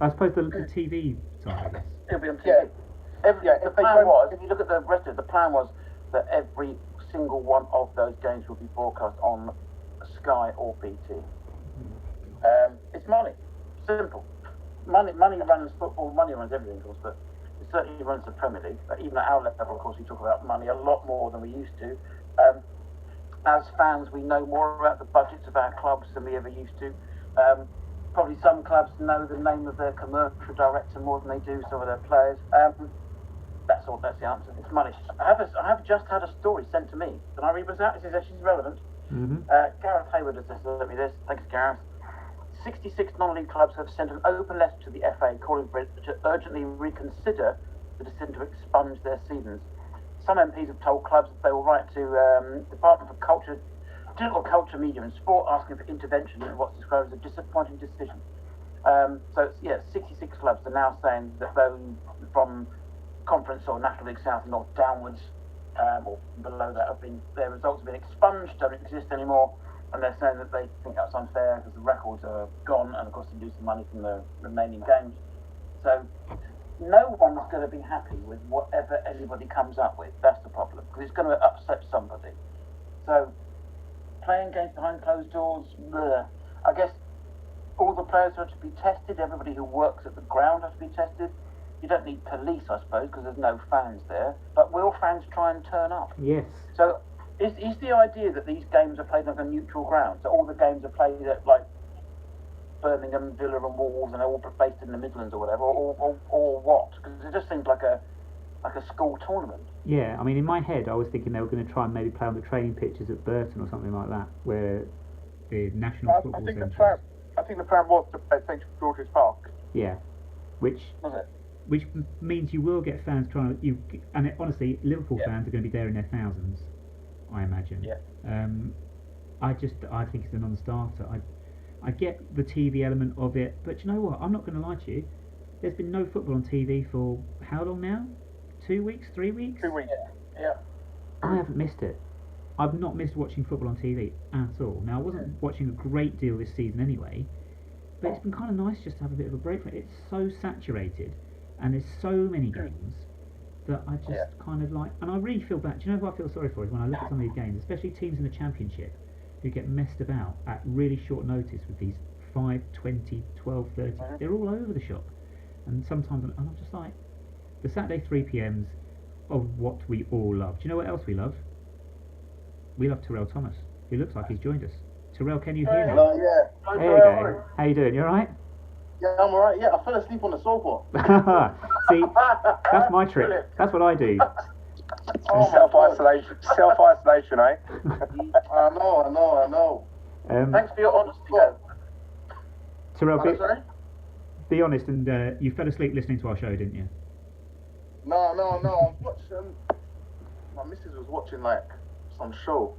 I suppose the TV side, I guess. It'll be on TV. The plan was, if you look at the rest of it, the plan was that every single one of those games will be broadcast on Sky or BT. It's money. Simple. Money runs football, money runs everything, of course, but it certainly runs the Premier League. But even at our level, of course, we talk about money a lot more than we used to. As fans, we know more about the budgets of our clubs than we ever used to. Probably some clubs know the name of their commercial director more than they do some of their players. That's all. That's the answer. It's money. I have just had a story sent to me. Can I read this out? This is actually relevant. Mm-hmm. Gareth Hayward has just sent me this. Thanks, Gareth. 66 non-league clubs have sent an open letter to the FA calling for it to urgently reconsider the decision to expunge their seasons. Some MPs have told clubs that they will write to Department for Culture, Digital Culture, Media and Sport asking for intervention in what's described as a disappointing decision. So, 66 clubs are now saying that those from Conference or National League South and North downwards or below that their results have been expunged, don't exist anymore, and they're saying that they think that's unfair because the records are gone and of course they lose some money from the remaining games. So no one's going to be happy with whatever anybody comes up with. That's the problem, because it's going to upset somebody. So playing games behind closed doors, bleh. I guess all the players have to be tested, everybody who works at the ground has to be tested. You don't need police, I suppose, because there's no fans there. But will fans try and turn up? Yes. So is the idea that these games are played on a neutral ground? So all the games are played at, like, Birmingham, Villa and Wolves, and they're all based in the Midlands or whatever, or what? Because it just seems like a school tournament. Yeah, I mean, in my head, I was thinking they were going to try and maybe play on the training pitches at Burton or something like that, where the National Football Centre. I think the plan was to play at St George's Park. Yeah, which Was it? which means you will get fans trying to honestly, Liverpool fans are going to be there in their thousands, I imagine. Yeah. I think it's a non-starter. I get the TV element of it, but you know what? I'm not going to lie to you. There's been no football on TV for how long now? 2 weeks, 3 weeks? 2 weeks. Yeah. I haven't missed it. I've not missed watching football on TV at all. Now, I wasn't watching a great deal this season anyway, but it's been kind of nice just to have a bit of a break from it. It's so saturated, and there's so many games that I just kind of like, and I really feel bad. Do you know who I feel sorry for is when I look at some of these games, especially teams in the Championship who get messed about at really short notice with these 5, 20, 12, 30. They're all over the shop. And sometimes I'm just like, the Saturday 3pms of what we all love. Do you know what else we love? We love Terell Thomas, who looks like he's joined us. Terell, can you hear me? Hello, yeah. There you go. How you doing? You alright? Yeah, I'm alright. Yeah, I fell asleep on the sofa. See, that's my trick. That's what I do. Self-isolation, eh? I know. Thanks for your honesty, though. Terell, be honest, and you fell asleep listening to our show, didn't you? No. I was watching. My missus was watching like some show,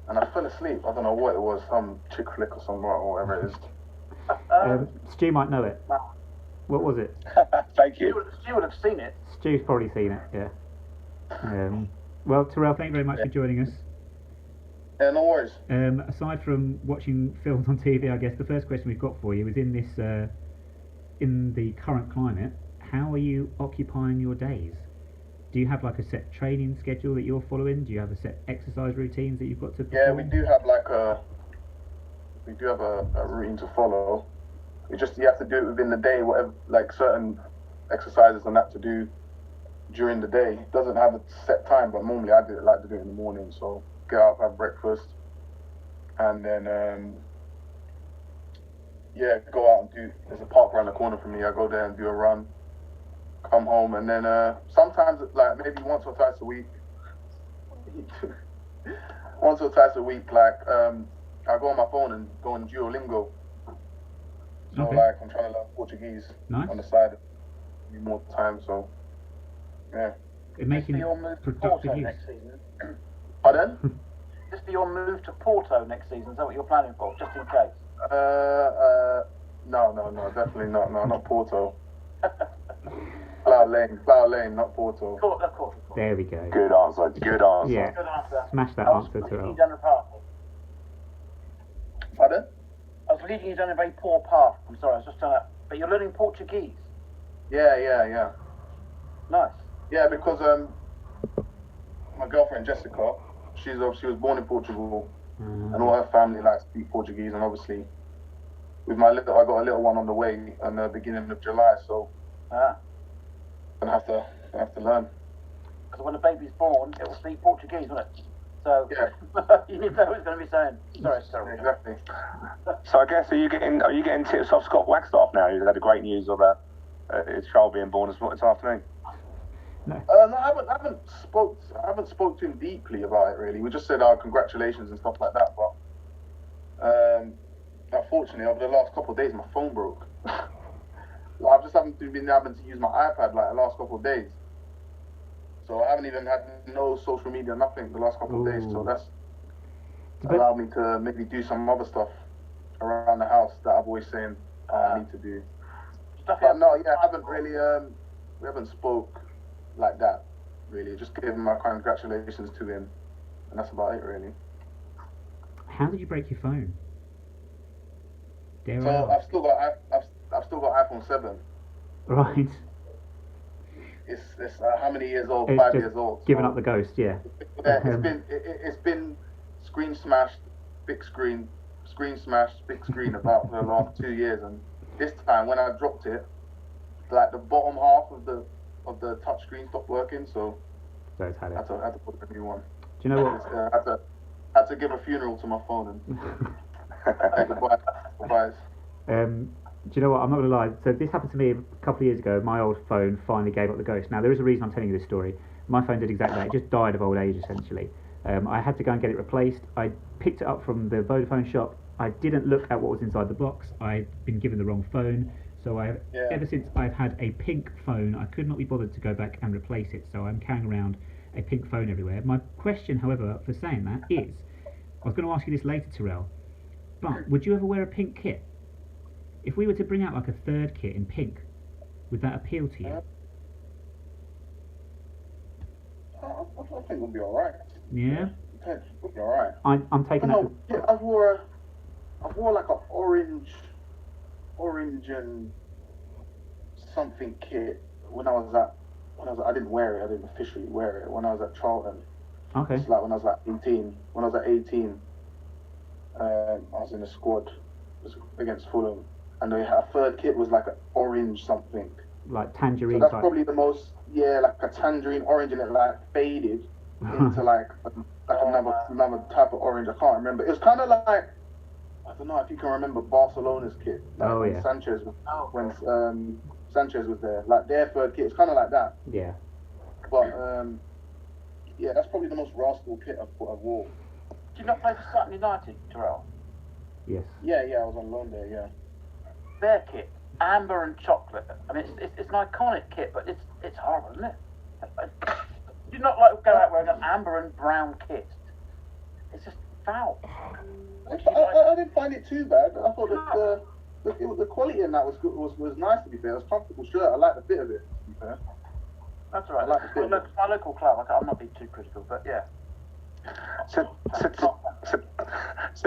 and I fell asleep. I don't know what it was, some chick flick or something, or whatever it is. Stu might know it. What was it? Thank you. Stu would have seen it. Stu's probably seen it, yeah. Well, Terell, thank you very much for joining us. Yeah, no worries. Aside from watching films on TV, I guess the first question we've got for you is in the current climate, how are you occupying your days? Do you have like a set training schedule that you're following? Do you have a set exercise routines that you've got to perform? Yeah, we do have a routine to follow. You have to do it within the day, whatever, like certain exercises and that to do during the day. It doesn't have a set time, but normally I like to do it in the morning. So get up, have breakfast, and then go out and do. There's a park around the corner from me. I go there and do a run. Come home, and then sometimes like maybe once or twice a week. I go on my phone and go on Duolingo. So like I'm trying to learn Portuguese on the side. Need more time, so yeah. It making productive use. Next season. Pardon? Just for your move to Porto next season. Is that what you're planning for, just in case? No, definitely not. No, not Porto. Flower Lane, not Porto. Of course. There we go. Good answer. Yeah. Good answer. Smash that I was answer, leading Terell. you down a path. Pardon? I was leading you down a very poor path. I'm sorry, I was just trying to... But you're learning Portuguese. Yeah. Nice. Yeah, because my girlfriend Jessica, she was born in Portugal, and all her family speak Portuguese, and obviously, I got a little one on the way in the beginning of July, so I have to learn. Because when the baby's born, it will speak Portuguese, won't it? So you need to know what it's going to be saying. Sorry. Exactly. So I guess are you getting tips off Scott Wagstaff now? He's had the great news of his child being born this afternoon. No, I haven't spoke to him deeply about it really. We just said our congratulations and stuff like that. But unfortunately, over the last couple of days, my phone broke. I've just haven't been able to use my iPad the last couple of days. So I haven't even had no social media, nothing the last couple of days. So that's allowed me to maybe do some other stuff around the house that I've always saying I need to do. But no, I haven't really. We haven't spoke like that really. Just giving my congratulations to him, and that's about it really. How did you break your phone? I've still got iPhone 7. Right. It's how many years old? It's 5 years old. Giving up the ghost, yeah. It's been screen smashed, big screen about the last 2 years, and this time when I dropped it, the bottom half of the touch screen stopped working, so I had to put a new one. Do you know what? I had to give a funeral to my phone and say goodbye. Do you know what? I'm not going to lie. So this happened to me a couple of years ago. My old phone finally gave up the ghost. Now, there is a reason I'm telling you this story. My phone did exactly that. It just died of old age, essentially. I had to go and get it replaced. I picked it up from the Vodafone shop. I didn't look at what was inside the box. I'd been given the wrong phone. So ever since I've had a pink phone, I could not be bothered to go back and replace it. So I'm carrying around a pink phone everywhere. My question, however, for saying that is, I was going to ask you this later, Terell, but would you ever wear a pink kit? If we were to bring out like a third kit in pink, would that appeal to you? I think we'll be alright. Yeah? We'll be alright. I'm taking that. Yeah, I wore like an orange and something kit when I was at. I didn't wear it. I didn't officially wear it when I was at Charlton. Okay. It's like when I was like 18. When I was at 18, I was in a squad against Fulham, and our third kit was like an orange something. Like tangerine. So that's type. probably the most, like a tangerine orange, and it like faded into like another type of orange. I can't remember. It was kind of like, I don't know if you can remember Barcelona's kit. Like when Sanchez was there. Like their third kit. It's kind of like that. Yeah. But yeah, that's probably the most rascal kit I've wore. Did you not play for Sutton United, Terrell? Yes. Yeah, I was on loan there. Yeah. Their kit, amber and chocolate. I mean, it's an iconic kit, but it's horrible, isn't it? Do you not like go out wearing an amber and brown kit? It's just foul. I didn't find it too bad. I thought that the quality in that was good. Was nice, to be fair. It was a comfortable shirt. I like the fit of it, to be fair. That's all right. My local club. I'm not being too critical, but yeah. So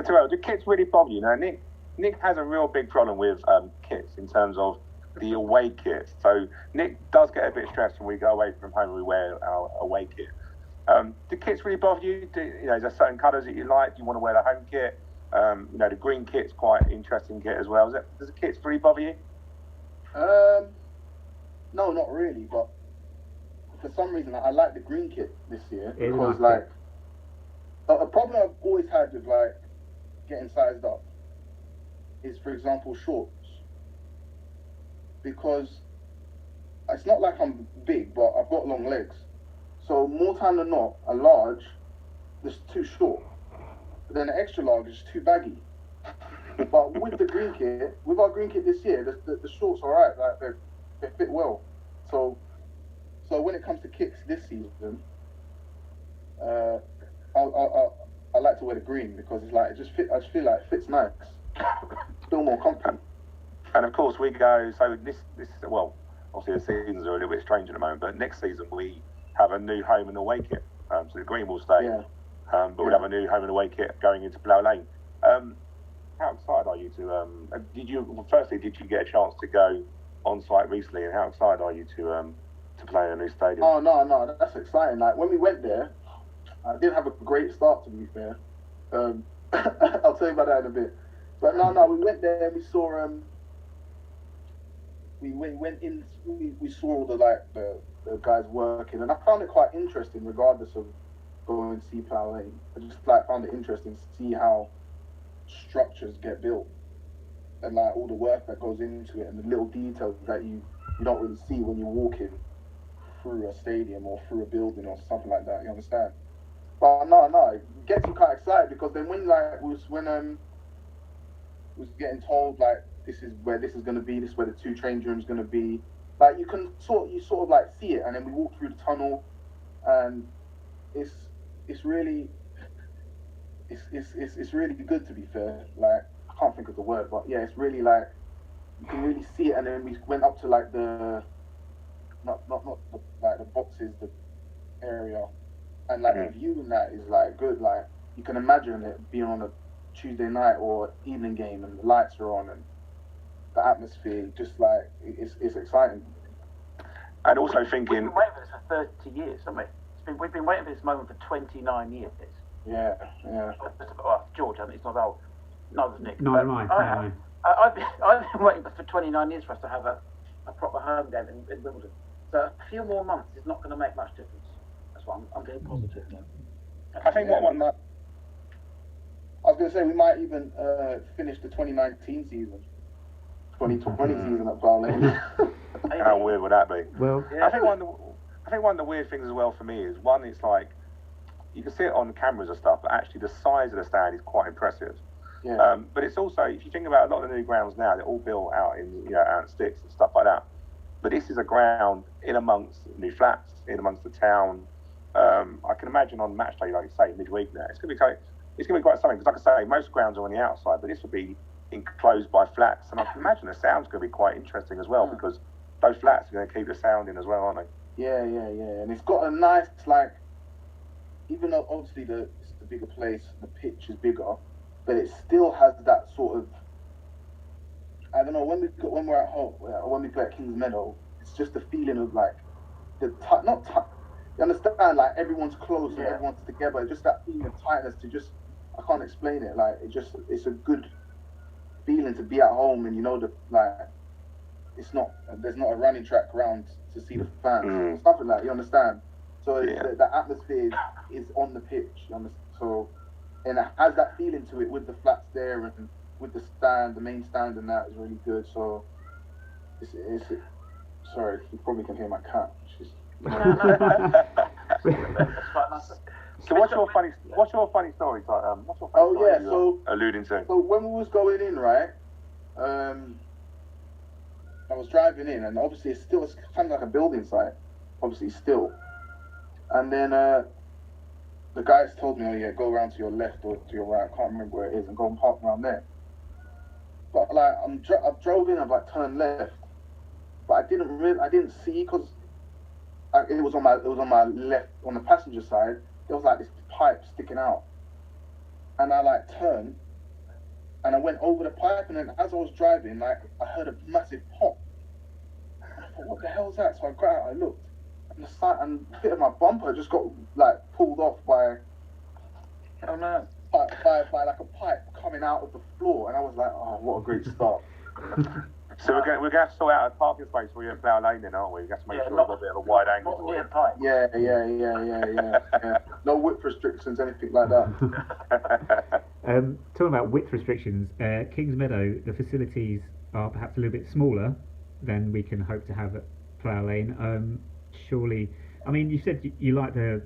Terrell, do kits really bother you? Now, Nick has a real big problem with kits in terms of the away kits. So Nick does get a bit stressed when we go away from home and we wear our away kit. Do kits really bother you? Is there certain colours that you like? Do you want to wear the home kit? The green kit's quite an interesting kit as well. Does the kits really bother you? No, not really. But for some reason, I like the green kit this year It because, is like, a problem I've always had with like getting sized up is, for example, shorts. Because it's not like I'm big, but I've got long legs. So more time than not, a large is too short. But then an extra large is too baggy. But with our green kit this year, the shorts are alright. Like they fit well. So when it comes to kits this season, I like to wear the green because it's like I just feel like it fits nice. Feel more comfy. And of course we go. So this well, obviously the seasons are a little bit strange at the moment. But next season we have a new home and away kit. So the green will stay. Yeah. But we'll have a new home and away kit going into Blow Lane. How excited are you to? Did you get a chance to go on site recently? And how excited are you to play in a new stadium? Oh no, that's exciting. Like when we went there, I did have a great start, to be fair. I'll tell you about that in a bit. But no, we went there and we saw we saw all the guys working, and I found it quite interesting, regardless of going to see Plough Lane. I just found it interesting to see how structures get built and like all the work that goes into it and the little details that you don't really see when you're walking through a stadium or through a building or something like that. You understand? But no, it gets you quite excited because then when was getting told like this is where this is going to be, this is where the two change rooms going to be. Like you sort of like see it, and then we walk through the tunnel, and it's really good, to be fair. Like I can't think of the word, but yeah, it's really like you can really see it. And then we went up to like the not the boxes, the area, and like the view in that is like good. Like you can imagine it being on a Tuesday night or evening game, and the lights are on, and the atmosphere just like it's exciting. And also thinking, we've been waiting for this for 30 years, haven't we? We've been waiting for this moment for 29 years. Yeah. Well, George, I mean, it's not old. Neither is Nick. No, I. I've been waiting for 29 years for us to have a proper home game in Wimbledon. So a few more months is not going to make much difference. That's why I'm being positive now. I think what one. I was going to say we might even finish the 2019 season, 2020 season at Plough Lane. How weird would that be? Well, yeah. I think one of the weird things as well for me is it's like you can see it on cameras and stuff, but actually the size of the stand is quite impressive. Yeah. But it's also, if you think about a lot of the new grounds now, they're all built out in sticks and stuff like that. But this is a ground in amongst new flats, in amongst the town. I can imagine on match day, like you say, midweek now, it's going to be quite something. Because like I say, most grounds are on the outside, but this will be enclosed by flats, and I can imagine the sound's going to be quite interesting as well, because those flats are going to keep the sound in as well, aren't they? Yeah, and it's got a nice, like, even though obviously it's the bigger place, the pitch is bigger, but it still has that sort of, I don't know, when we're at home, when we play at Kings Meadow, it's just the feeling of like you understand, like everyone's close and everyone's together, just that feeling of tightness I can't explain it, like it's a good feeling to be at home, and there's not a running track around to see the fans, stuff like that, you understand? So the atmosphere is on the pitch, you understand? So, and it has that feeling to it with the flats there and with the main stand, and that is really good. So, it's sorry, you probably can hear my cat. So what's your funny story? What's your funny story alluding to? So when we was going in, right, I was driving in, and obviously it's kind of like a building site, obviously still. And then the guys told me, oh yeah, go around to your left or to your right, I can't remember where it is, and go and park around there. But like I drove in, I've like turned left, but I didn't see, because it was on my left, on the passenger side. There was like this pipe sticking out, and I like turned, and I went over the pipe, and then as I was driving, like I heard a massive pop. I thought, what the hell's that? So I got out, I looked, and the side and a bit of my bumper just got like pulled off by by like a pipe coming out of the floor, and I was like, oh, what a great start. So we're going to have to sort out a parking space for you at Flower Lane then, aren't we? We have to make sure we've got a bit of a wide angle. Yeah. No width restrictions, anything like that. Talking about width restrictions, Kings Meadow, the facilities are perhaps a little bit smaller than we can hope to have at Flower Lane. Surely, I mean, you said you like the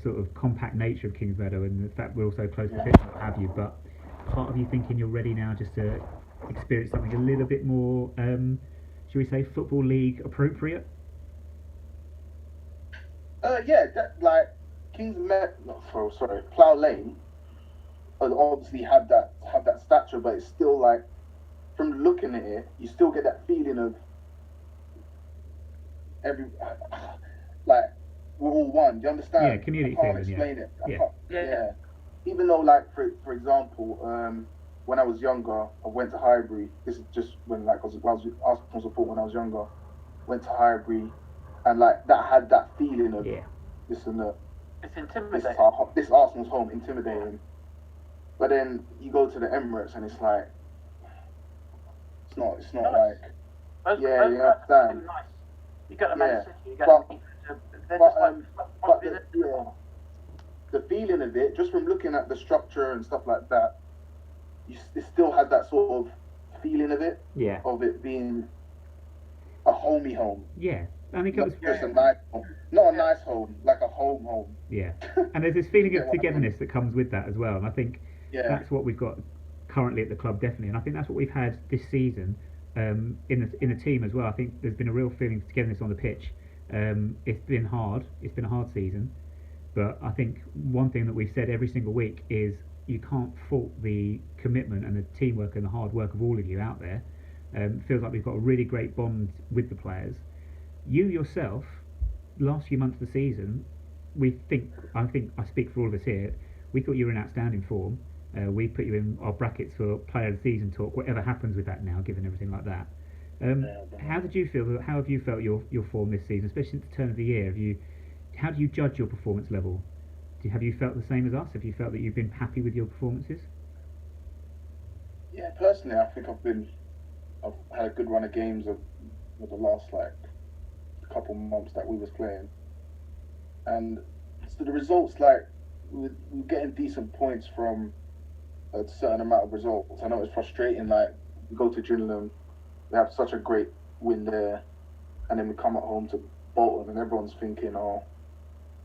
sort of compact nature of Kings Meadow, and the fact we're also close to pitch, what have you, but part of you thinking you're ready now just to experience something a little bit more, should we say, Football League appropriate? Like Plough Lane obviously have that stature, but it's still like, from looking at it, you still get that feeling of like we're all one. Do you understand? Yeah, community I can't feeling. explain it. Even though, like for example, when I was younger, I went to Highbury. This is just when I was Arsenal support when I was younger. Went to Highbury, and like that had that feeling of this and that. It's intimidating. This Arsenal's home, intimidating. But then you go to the Emirates, and it's like it's not nice. Like you understand. Nice. You got the Man City. You got the feeling of it, just from looking at the structure and stuff like that, it still has that sort of feeling of it. Yeah. Of it being a homey home. Yeah. I think it was just a nice home. Not a nice home, like a home. Yeah. And there's this feeling of togetherness that comes with that as well. And I think that's what we've got currently at the club, definitely. And I think that's what we've had this season in the team as well. I think there's been a real feeling of togetherness on the pitch. It's been hard. It's been a hard season. But I think one thing that we've said every single week is you can't fault the commitment and the teamwork and the hard work of all of you out there. It feels like we've got a really great bond with the players. You yourself, last few months of the season, I think I speak for all of us here, we thought you were in outstanding form. We put you in our brackets for player of the season talk, whatever happens with that now, given everything like that. How did you feel? How have you felt your form this season, especially since the turn of the year? How do you judge your performance level? Have you felt the same as us? Have you felt that you've been happy with your performances? Yeah, personally, I think I've had a good run of games with the last couple months that we was playing, and so the results, like we're getting decent points from a certain amount of results. I know it's frustrating. Like we go to Gillingham, we have such a great win there, and then we come at home to Bolton, and everyone's thinking, oh,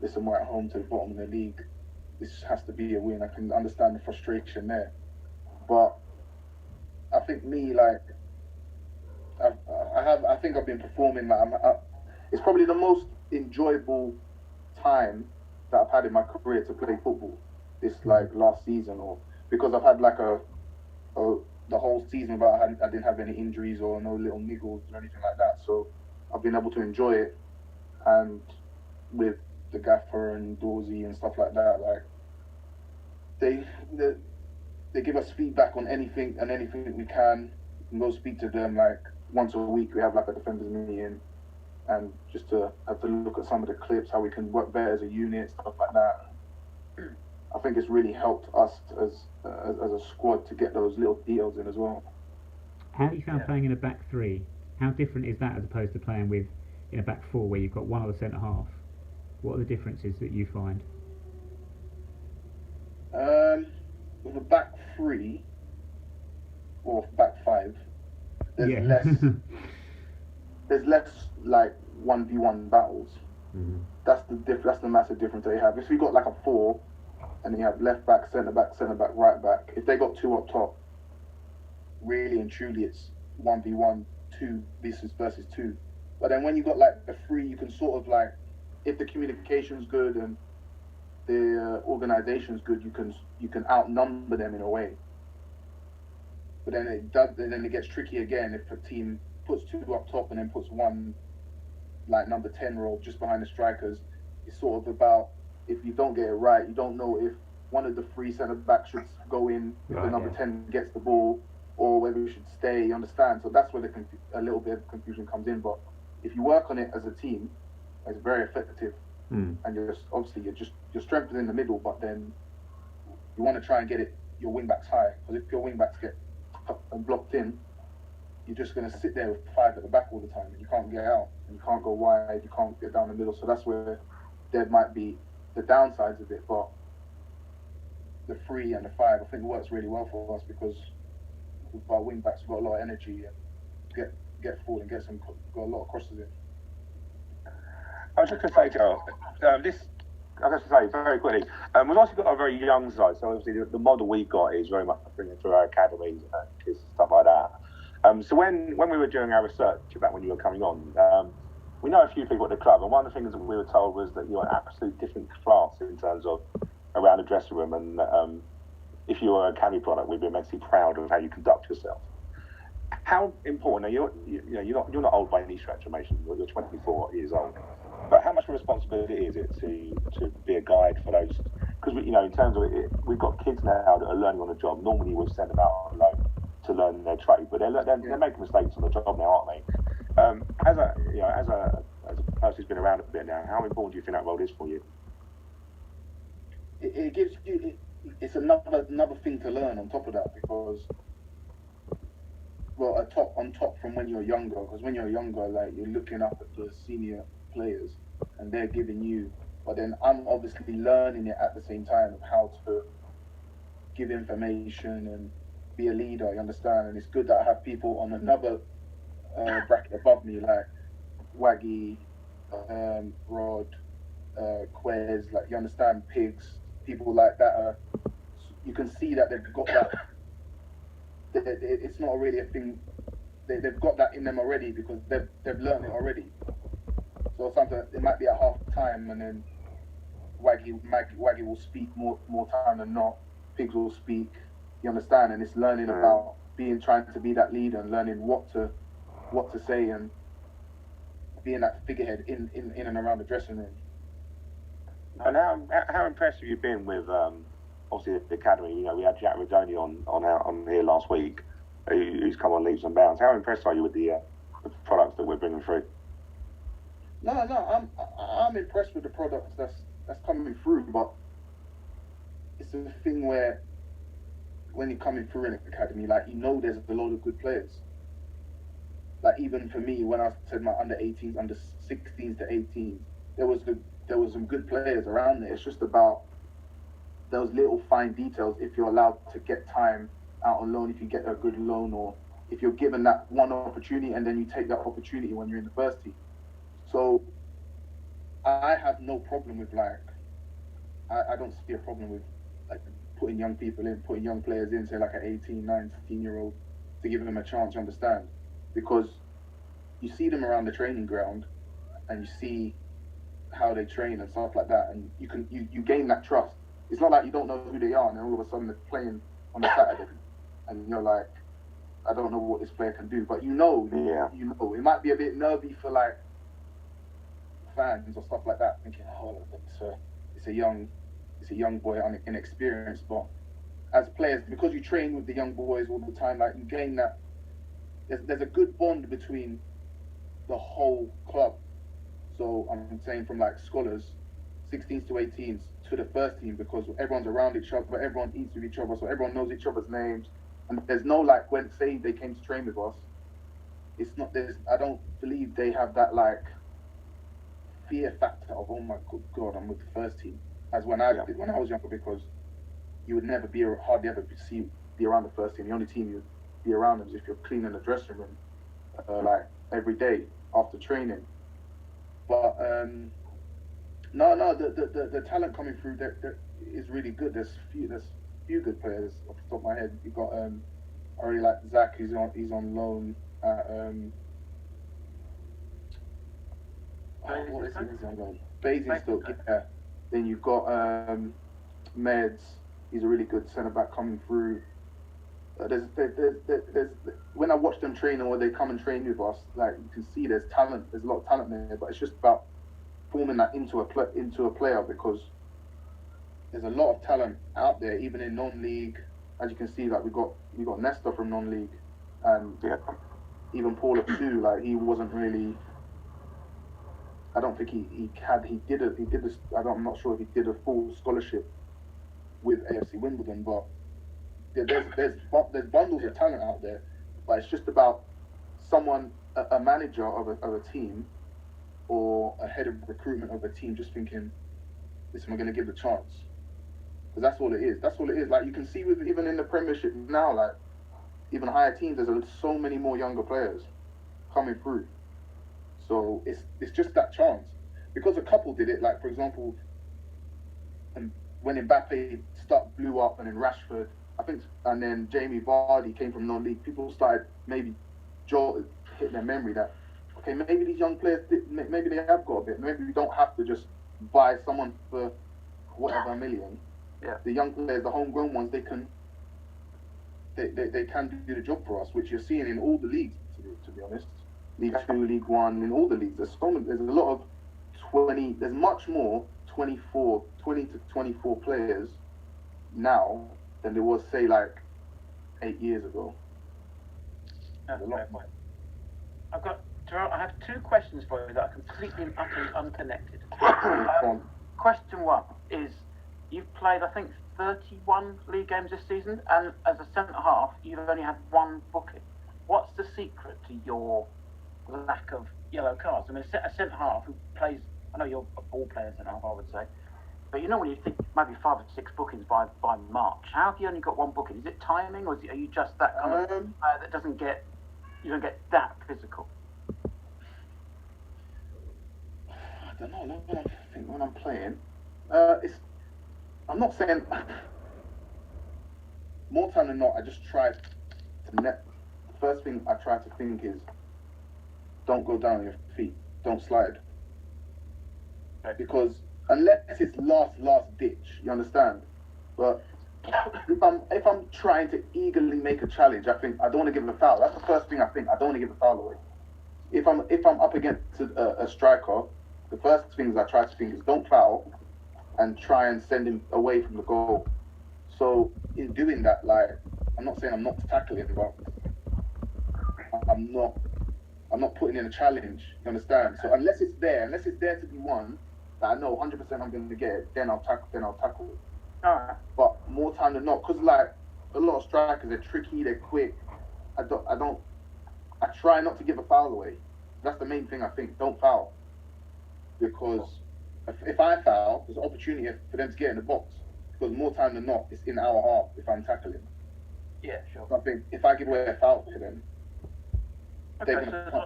listen, we're at home to the bottom of the league. This has to be a win. I can understand the frustration there. But I think me, like, I think I've been performing. Like, it's probably the most enjoyable time that I've had in my career to play football. This like last season, or because I've had like the whole season, but I didn't have any injuries or no little niggles or anything like that. So I've been able to enjoy it, and with the gaffer and Dorsey and stuff like that, like they give us feedback on anything we can. We can go speak to them like once a week. We have like a defenders meeting, and just to have to look at some of the clips, how we can work better as a unit, stuff like that. I think it's really helped us as a squad to get those little details in as well. How have you found playing in a back three? How different is that as opposed to playing with in a back four where you've got one other centre half? What are the differences that you find? With a back three or back five, there's less like 1v1 battles. Mm-hmm. That's the massive difference they have. If you got like a four, and you have left back, centre back, right back. If they got two up top, really and truly, it's 1v1, two versus two. But then when you got like the three, you can sort of like, if the communication's good and the organization's good, you can outnumber them in a way. But then it gets tricky again if a team puts two up top and then puts one like number 10 role just behind the strikers. It's sort of about, if you don't get it right, you don't know if one of the three centre backs should go in if the number 10 gets the ball, or whether we should stay. You understand? So that's where a little bit of confusion comes in. But if you work on it as a team, it's very effective. And you're strengthening the middle, but then you want to try and get your wing backs high, because if your wing backs get blocked in, you're just going to sit there with five at the back all the time, and you can't get out, and you can't go wide, you can't get down the middle. So that's where there might be the downsides of it, but the 3 and the 5, I think it works really well for us, because with our wing backs, we've got a lot of energy and get forward and got a lot of crosses in. I was just going to say, Terell, I was going to say very quickly, we've also got a very young side, so obviously the model we've got is very much bringing through our academies and kids and stuff like that. So when we were doing our research about when you were coming on, we know a few people at the club, and one of the things that we were told was that you're an absolute different class in terms of around the dressing room, and if you were an academy product, we'd be immensely proud of how you conduct yourself. How important? Now you're not old by any stretch of imagination. You're 24 years old, but how much of a responsibility is it to be a guide for those? Because in terms of it, we've got kids now that are learning on the job. Normally we'll send them out on loan to learn their trade, but they're making mistakes on the job now, aren't they? As a person who's been around a bit now, how important do you think that role is for you? It gives you. It's another thing to learn on top of that, because on top from when you're younger, because when you're younger, like, you're looking up at the senior players and they're giving you, but then I'm obviously learning it at the same time of how to give information and be a leader, you understand? And it's good that I have people on another bracket above me, like Waggy, Rod, Quez, like, you understand, Pigs, people like that. You can see that they've got that. It's not really a thing. They've got that in them already, because they've learned it already. So sometimes it might be at half time, and then Waggy will speak more time than not. Pigs will speak. You understand? And it's learning about trying to be that leader, and learning what to say, and being that figurehead in and around the dressing room. And how impressed have you been with obviously the academy? We had Jack Rodoni on here last week, who's come on leaps and bounds. How impressed are you with the products that we're bringing through? No, I'm impressed with the products that's coming through, but it's a thing where when you're coming through an academy, like, there's a lot of good players. Like, even for me, when I said my under 18s, under 16s to 18s, there was some good players around there. It's just about those little fine details. If you're allowed to get time out on loan, if you get a good loan, or if you're given that one opportunity and then you take that opportunity when you're in the first team. So I have no problem with, like, I don't see a problem with, like, putting young people in, putting young players in, say like an 18, 19-year-old, to give them a chance to understand. Because you see them around the training ground and you see how they train and stuff like that, and you gain that trust. It's not like you don't know who they are and then all of a sudden they're playing on a Saturday and you're like, I don't know what this player can do, but you know, it might be a bit nervy for like fans or stuff like that, thinking, oh, it's a young boy, inexperienced. But as players, because you train with the young boys all the time, like you gain that. There's a good bond between the whole club. So I'm saying from like scholars, 16s to 18s to the first team, because everyone's around each other, everyone eats with each other, so everyone knows each other's names. And there's no like when say they came to train with us, it's not I don't believe they have that like fear factor of, oh my god, I'm with the first team, as when I was younger, because you would never hardly ever be around the first team. The only team you'd be around is if you're cleaning the dressing room like every day after training. But the talent coming through there is really good. There's few good players off the top of my head. You've got I really like Zach. He's on loan at what is he on loan? Basingstoke. Yeah. Then you've got Meds. He's a really good centre back coming through. There's when I watch them train or they come and train with us, like you can see there's talent. There's a lot of talent there, but it's just about forming that into a player, because there's a lot of talent out there, even in non-league. As you can see, like we got Nesta from non-league, and even Paula too. Like he wasn't really. I don't think I'm not sure if he did a full scholarship with AFC Wimbledon, but there's bundles of talent out there. But it's just about someone, a manager of a team, or a head of recruitment of a team, just thinking, listen, we're going to give it a chance. Because that's all it is. That's all it is. Like you can see with even in the Premiership now, like even higher teams, there's so many more younger players coming through. So it's just that chance. Because a couple did it, like for example, when Mbappe blew up, and then Rashford, I think, and then Jamie Vardy came from non-league, people started maybe hit their memory that, okay, maybe these young players, maybe they have got a bit. Maybe we don't have to just buy someone for whatever million. Yeah. The young players, the homegrown ones, they can do the job for us, which you're seeing in all the leagues, to be honest. League 2, League 1, in all the leagues. There's a lot of 20, there's much more 20 to 24 players now than there was, say, like 8 years ago. That's a fair point. Terell, I have two questions for you that are completely and utterly unconnected. Question one is, you've played, I think, 31 league games this season, and as a centre-half, you've only had one booking. What's the secret to your lack of yellow cards? I mean, a centre-half who plays, I know you're a ball player centre-half, I would say, but you know when you think maybe 5 or 6 bookings by March, how have you only got one booking? Is it timing, or are you just that kind of that you don't get that physical? I don't know. I think when I'm playing, I'm not saying more time than not. I just try to the first thing I try to think is, don't go down on your feet, don't slide, because unless it's last ditch, you understand. But if I'm trying to eagerly make a challenge, I think I don't want to give a foul. That's the first thing I think. I don't want to give a foul away. If I'm up against a striker, the first things I try to think is don't foul, and try and send him away from the goal. So in doing that, like, I'm not saying I'm not tackling, but I'm not putting in a challenge. You understand? So unless it's there to be won, that I know 100% I'm going to get it, then I'll tackle it. Alright. But more time than not, because like a lot of strikers, they're tricky, they're quick. I try not to give a foul away. That's the main thing, I think. Don't foul, because if I foul, there's an opportunity for them to get in the box. Because more time than not, it's in our half if I'm tackling. Yeah, sure. So I think if I give away a foul to them, Okay,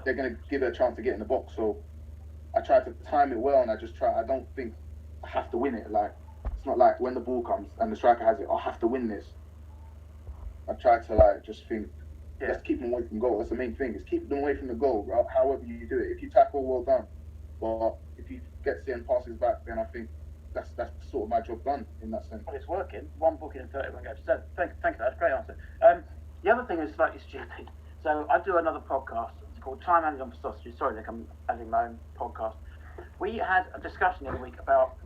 they're gonna give it a chance to get in the box. So I try to time it well, and I don't think I have to win it. Like It's not like when the ball comes and the striker has it, I have to win this. I try to like just think, let's keep them away from goal. That's the main thing. Is keep them away from the goal, bro. However you do it. If you tackle, well done. But if you get in and passes back, then I think that's sort of my job done in that sense. Well, it's working. 1 booking and 31 goals. So thank you for that. That's a great answer. The other thing is slightly stupid. So I do another podcast. It's called Time Added On for Sausages. Sorry, Nick, I'm adding my own podcast. We had a discussion the other week about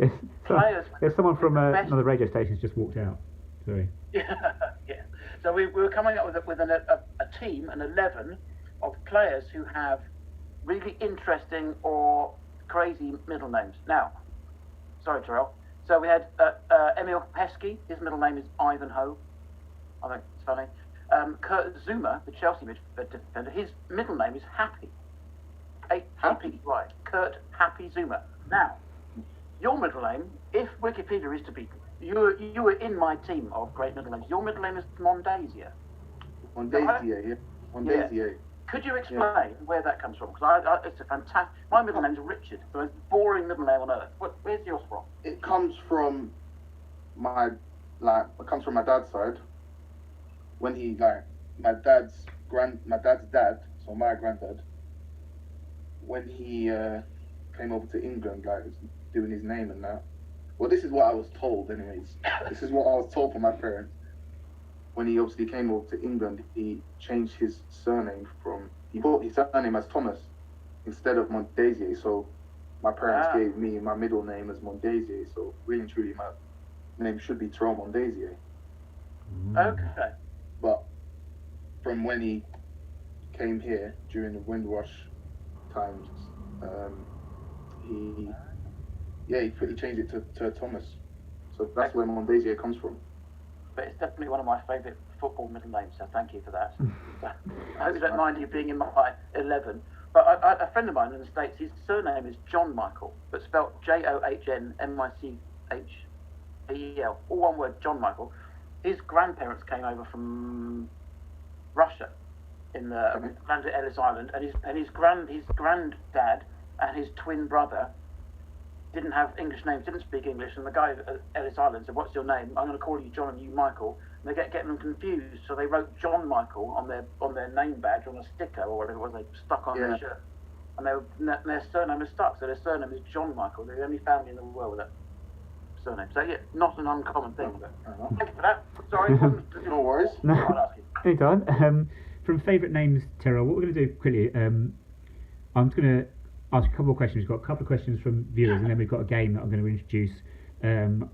players. There's someone from another radio station who's just walked out. Sorry. Yeah. So we were coming up with a team, an 11 of players who have really interesting or crazy middle names. Now, sorry, Terell. So we had Emil Heskey. His middle name is Ivanhoe. I think it's funny. Kurt Zuma, the Chelsea defender, his middle name is Happy. Happy, right. Kurt Happy Zuma. Now, your middle name, if Wikipedia is to be, you were in my team of great middle names. Your middle name is Mondasia. Mondasia, yeah. Mondasia. Yeah. Could you explain where that comes from? Because it's a fantastic. My middle name is Richard, the most boring middle name on earth. Where's yours from? It comes from my dad's side. When he my dad's dad, so my granddad, when he came over to England, doing his name and that. Well, this is what I was told, anyways. This is what I was told from my parents. When he obviously came over to England, he changed his surname he put his surname as Thomas instead of Mondaisier. So my parents gave me my middle name as Mondaisier. So really and truly, my name should be Terell Mondaisier. Okay. But from when he came here during the Windrush times, he changed it to Thomas. So that's where Mondaisier comes from. But it's definitely one of my favourite football middle names, so thank you for that. I hope you don't mind you being in my 11. But a friend of mine in the States, his surname is John Michael, but spelled JOHNMICHEL. All one word, John Michael. His grandparents came over from Russia in the land at Ellis Island, and his granddad and his twin brother didn't have English names, didn't speak English, and the guy at Ellis Island said, "What's your name? I'm going to call you John and you Michael." And they get them confused, so they wrote John Michael on their name badge on a sticker or whatever it was they stuck on their shirt, and their surname is stuck. So their surname is John Michael. They're the only family in the world with that surname. So yeah, not an uncommon thing. But thank you for that. Sorry, no worries. No, anytime. From favourite names, Terell, what we're going to do quickly, I'm just going to ask a couple of questions. We've got a couple of questions from viewers, and then we've got a game that I'm going to introduce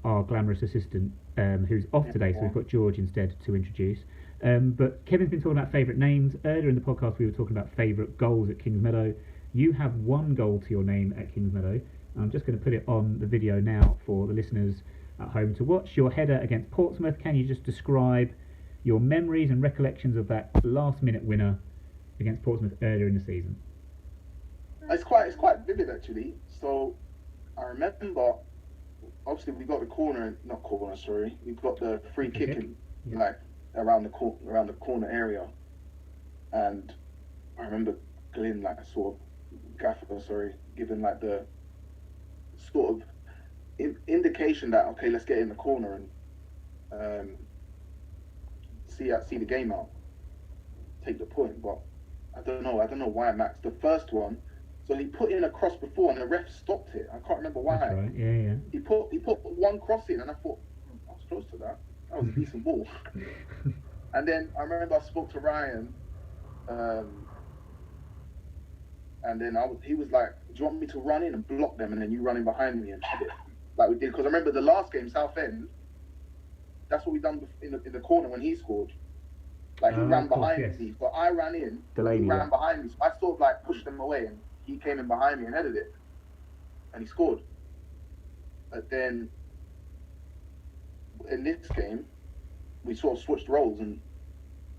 our glamorous assistant, who's off today, so we've got George instead to introduce. But Kevin's been talking about favourite names. Earlier in the podcast, we were talking about favourite goals at Kingsmeadow. You have one goal to your name at Kingsmeadow. I'm just going to put it on the video now for the listeners at home to watch. Your header against Portsmouth. Can you just describe your memories and recollections of that last-minute winner against Portsmouth earlier in the season? It's quite vivid actually. So I remember, obviously we got the we got the free kick in, around the corner area, and I remember Glyn giving the sort of indication that okay, let's get in the corner and see the game out, take the point. But I don't know why Max, the first one. So he put in a cross before, and the ref stopped it. I can't remember why. That's right. Yeah. He put one cross in, and I thought I was close to that. That was a decent ball. And then I remember I spoke to Ryan, and then he was like, "Do you want me to run in and block them, and then you run in behind me and hit it like we did?" Because I remember the last game, Southend. That's what we done in the corner when he scored. He ran behind me, but I ran in. He ran behind me, so I sort of pushed him away and. He came in behind me and headed it, and he scored. But then, in this game, we sort of switched roles, and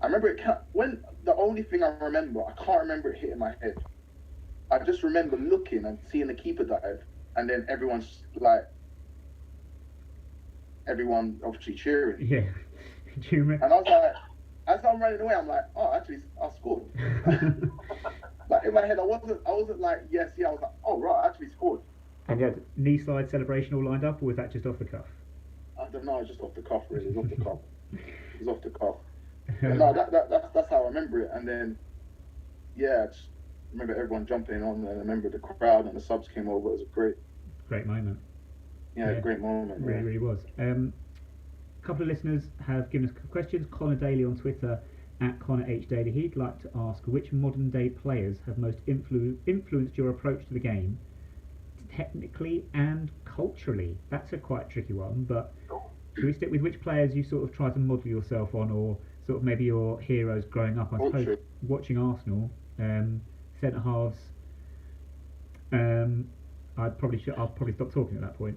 I remember the only thing I remember, I can't remember it hitting my head. I just remember looking and seeing the keeper dive, and then everyone obviously cheering. Yeah. Do you remember? And I was like, as I'm running away, I'm like, oh, actually, I scored. In my head, I wasn't like, yes, I was like, oh, right, I actually scored. And you had knee slide celebration all lined up, or was that just off the cuff? don't know. It's just off the cuff, really. It's off the cuff. It's off the cuff. But no, that's how I remember it. And then, yeah, I just remember everyone jumping on, and I remember the crowd and the subs came over. It was a great moment. Yeah, great moment. Really was. A couple of listeners have given us questions. Connor Daly on Twitter at Connor H Daly. He'd like to ask which modern day players have most influenced your approach to the game, technically and culturally. That's a quite tricky one, but should we stick with which players you sort of try to model yourself on, or sort of maybe your heroes growing up? I suppose watching Arsenal, centre halves. I'll probably stop talking at that point.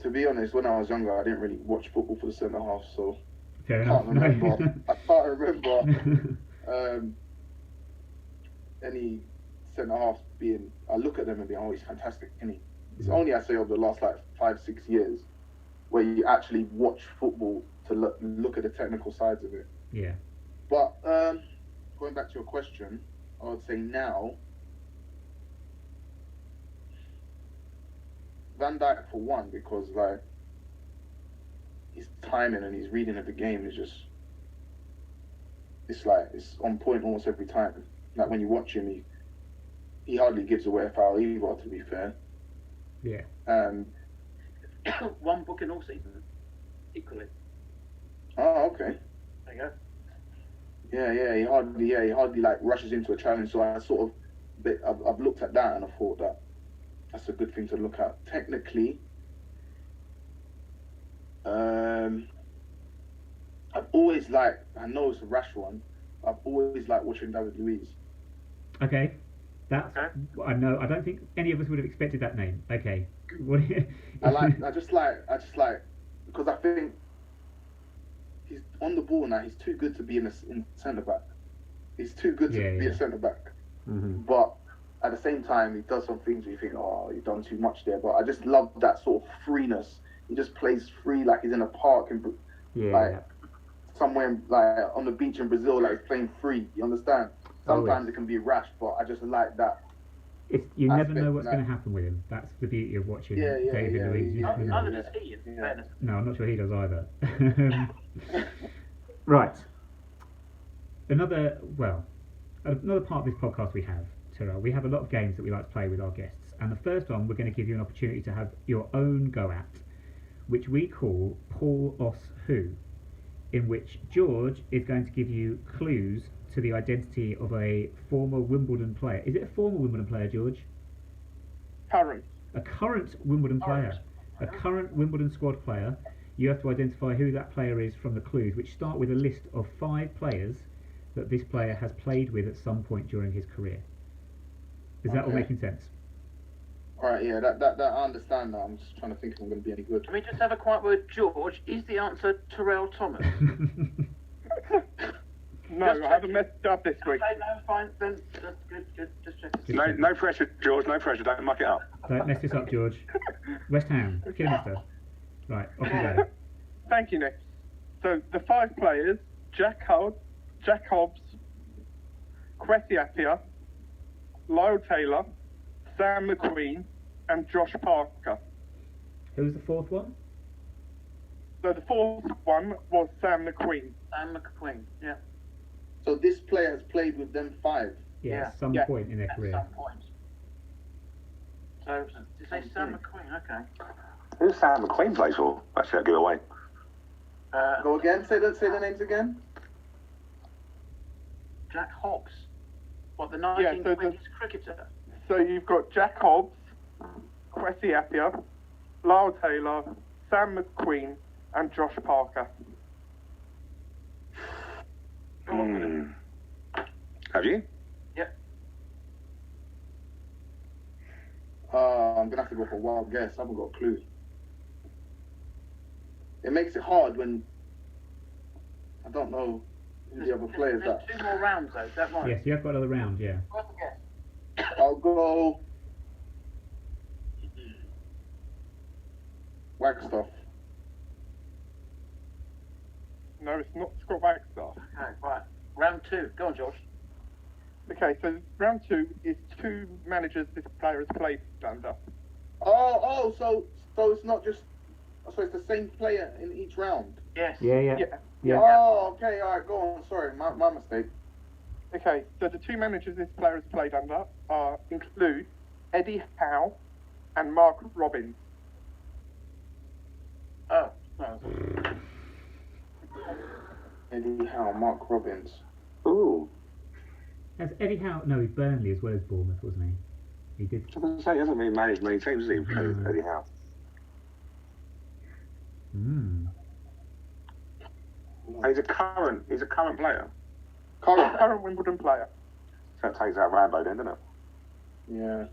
To be honest, when I was younger, I didn't really watch football for the centre half, so Fair I enough. can't remember any centre halves being. I look at them and be, oh, he's fantastic, isn't he? It's only, I say, over the last 5-6 years where you actually watch football to look at the technical sides of it. Yeah. But going back to your question, I would say now Van Dijk for one, because his timing and his reading of the game is just it's on point almost every time. Like when you watch him, he hardly gives away a foul either, to be fair. Yeah. One book in all seasons, equally. Oh, okay. There you go. Yeah, he hardly rushes into a challenge. So I've looked at that and I thought that's a good thing to look at. Technically, I've always liked. I know it's a rash one. I've always liked watching David Luiz. Okay. That's I know. I don't think any of us would have expected that name. Okay. I just like because I think he's on the ball now. He's too good to be in centre back. He's too good to be a centre back. Mm-hmm. But at the same time, he does some things where you think, oh, you've done too much there. But I just love that sort of freeness. He just plays free, like he's in a park somewhere on the beach in Brazil, like he's playing free. You understand? Sometimes it can be rash, but I just like that. You never know what's going to happen with him. That's the beauty of watching David Luiz. Neither does he, in fairness. No, I'm not sure he does either. Right. Another part of this podcast we have, Terell, we have a lot of games that we like to play with our guests. And the first one we're going to give you an opportunity to have your own go at, which we call Paul Os Who, in which George is going to give you clues to the identity of a former Wimbledon player. Is it a former Wimbledon player, George? Current. A current Wimbledon player. A current Wimbledon squad player. You have to identify who that player is from the clues, which start with a list of 5 players that this player has played with at some point during his career. Is that all making sense? All right, yeah, that I understand now. I'm just trying to think if I'm going to be any good. Can we just have a quiet word, George? Is the answer Terell Thomas? No, I haven't messed up this week. Okay, no, fine. Then good. Just check. No pressure, George. No pressure. Don't muck it up. Don't mess this up, George. West Ham, Kidderminster. Right, off you go. Thank you, Nick. So the 5 players: Jack Hobbs, Kwesi Appiah, Lyle Taylor, Sam McQueen, and Josh Parker. Who's the 4th one? So the 4th one was Sam McQueen. Sam McQueen, yeah. So this player has played with them 5. Yeah, at some point in their career. At some point. So, did you say Sam McQueen? Okay. Who's Sam McQueen plays for? Actually, I'll give it away. Go again. Say the names again. Jack Hobbs. What, the 1920s cricketer? So you've got Jack Hobbs, Kwesi Appiah, Lyle Taylor, Sam McQueen, and Josh Parker. Have you? Yep. I'm gonna have to go for a wild guess. I haven't got a clue. It makes it hard when I don't know who the other players are. There's 2 more rounds though, is that right? Yes, you have got another round, yeah. What's the guess? I'll go Wagstaff. No, it's not Scott Wagstaff. Okay, right. Round 2. Go on, George. Okay, so round 2 is 2 managers this player has played under. So it's not just So it's the same player in each round. Yes. Yeah. Oh, okay, all right, go on. Sorry, my mistake. Okay, so the two managers this player has played under include Eddie Howe and Mark Robbins. Oh. No. Eddie Howe, Mark Robbins. Ooh. Has Eddie Howe? No, he's Burnley as well as Bournemouth, wasn't he? He did. I was going to say, he hasn't really managed many teams, has he? Eddie Howe. Hmm. And he's a current player. Current Wimbledon player. So that takes out Rambo then, doesn't it? Yeah.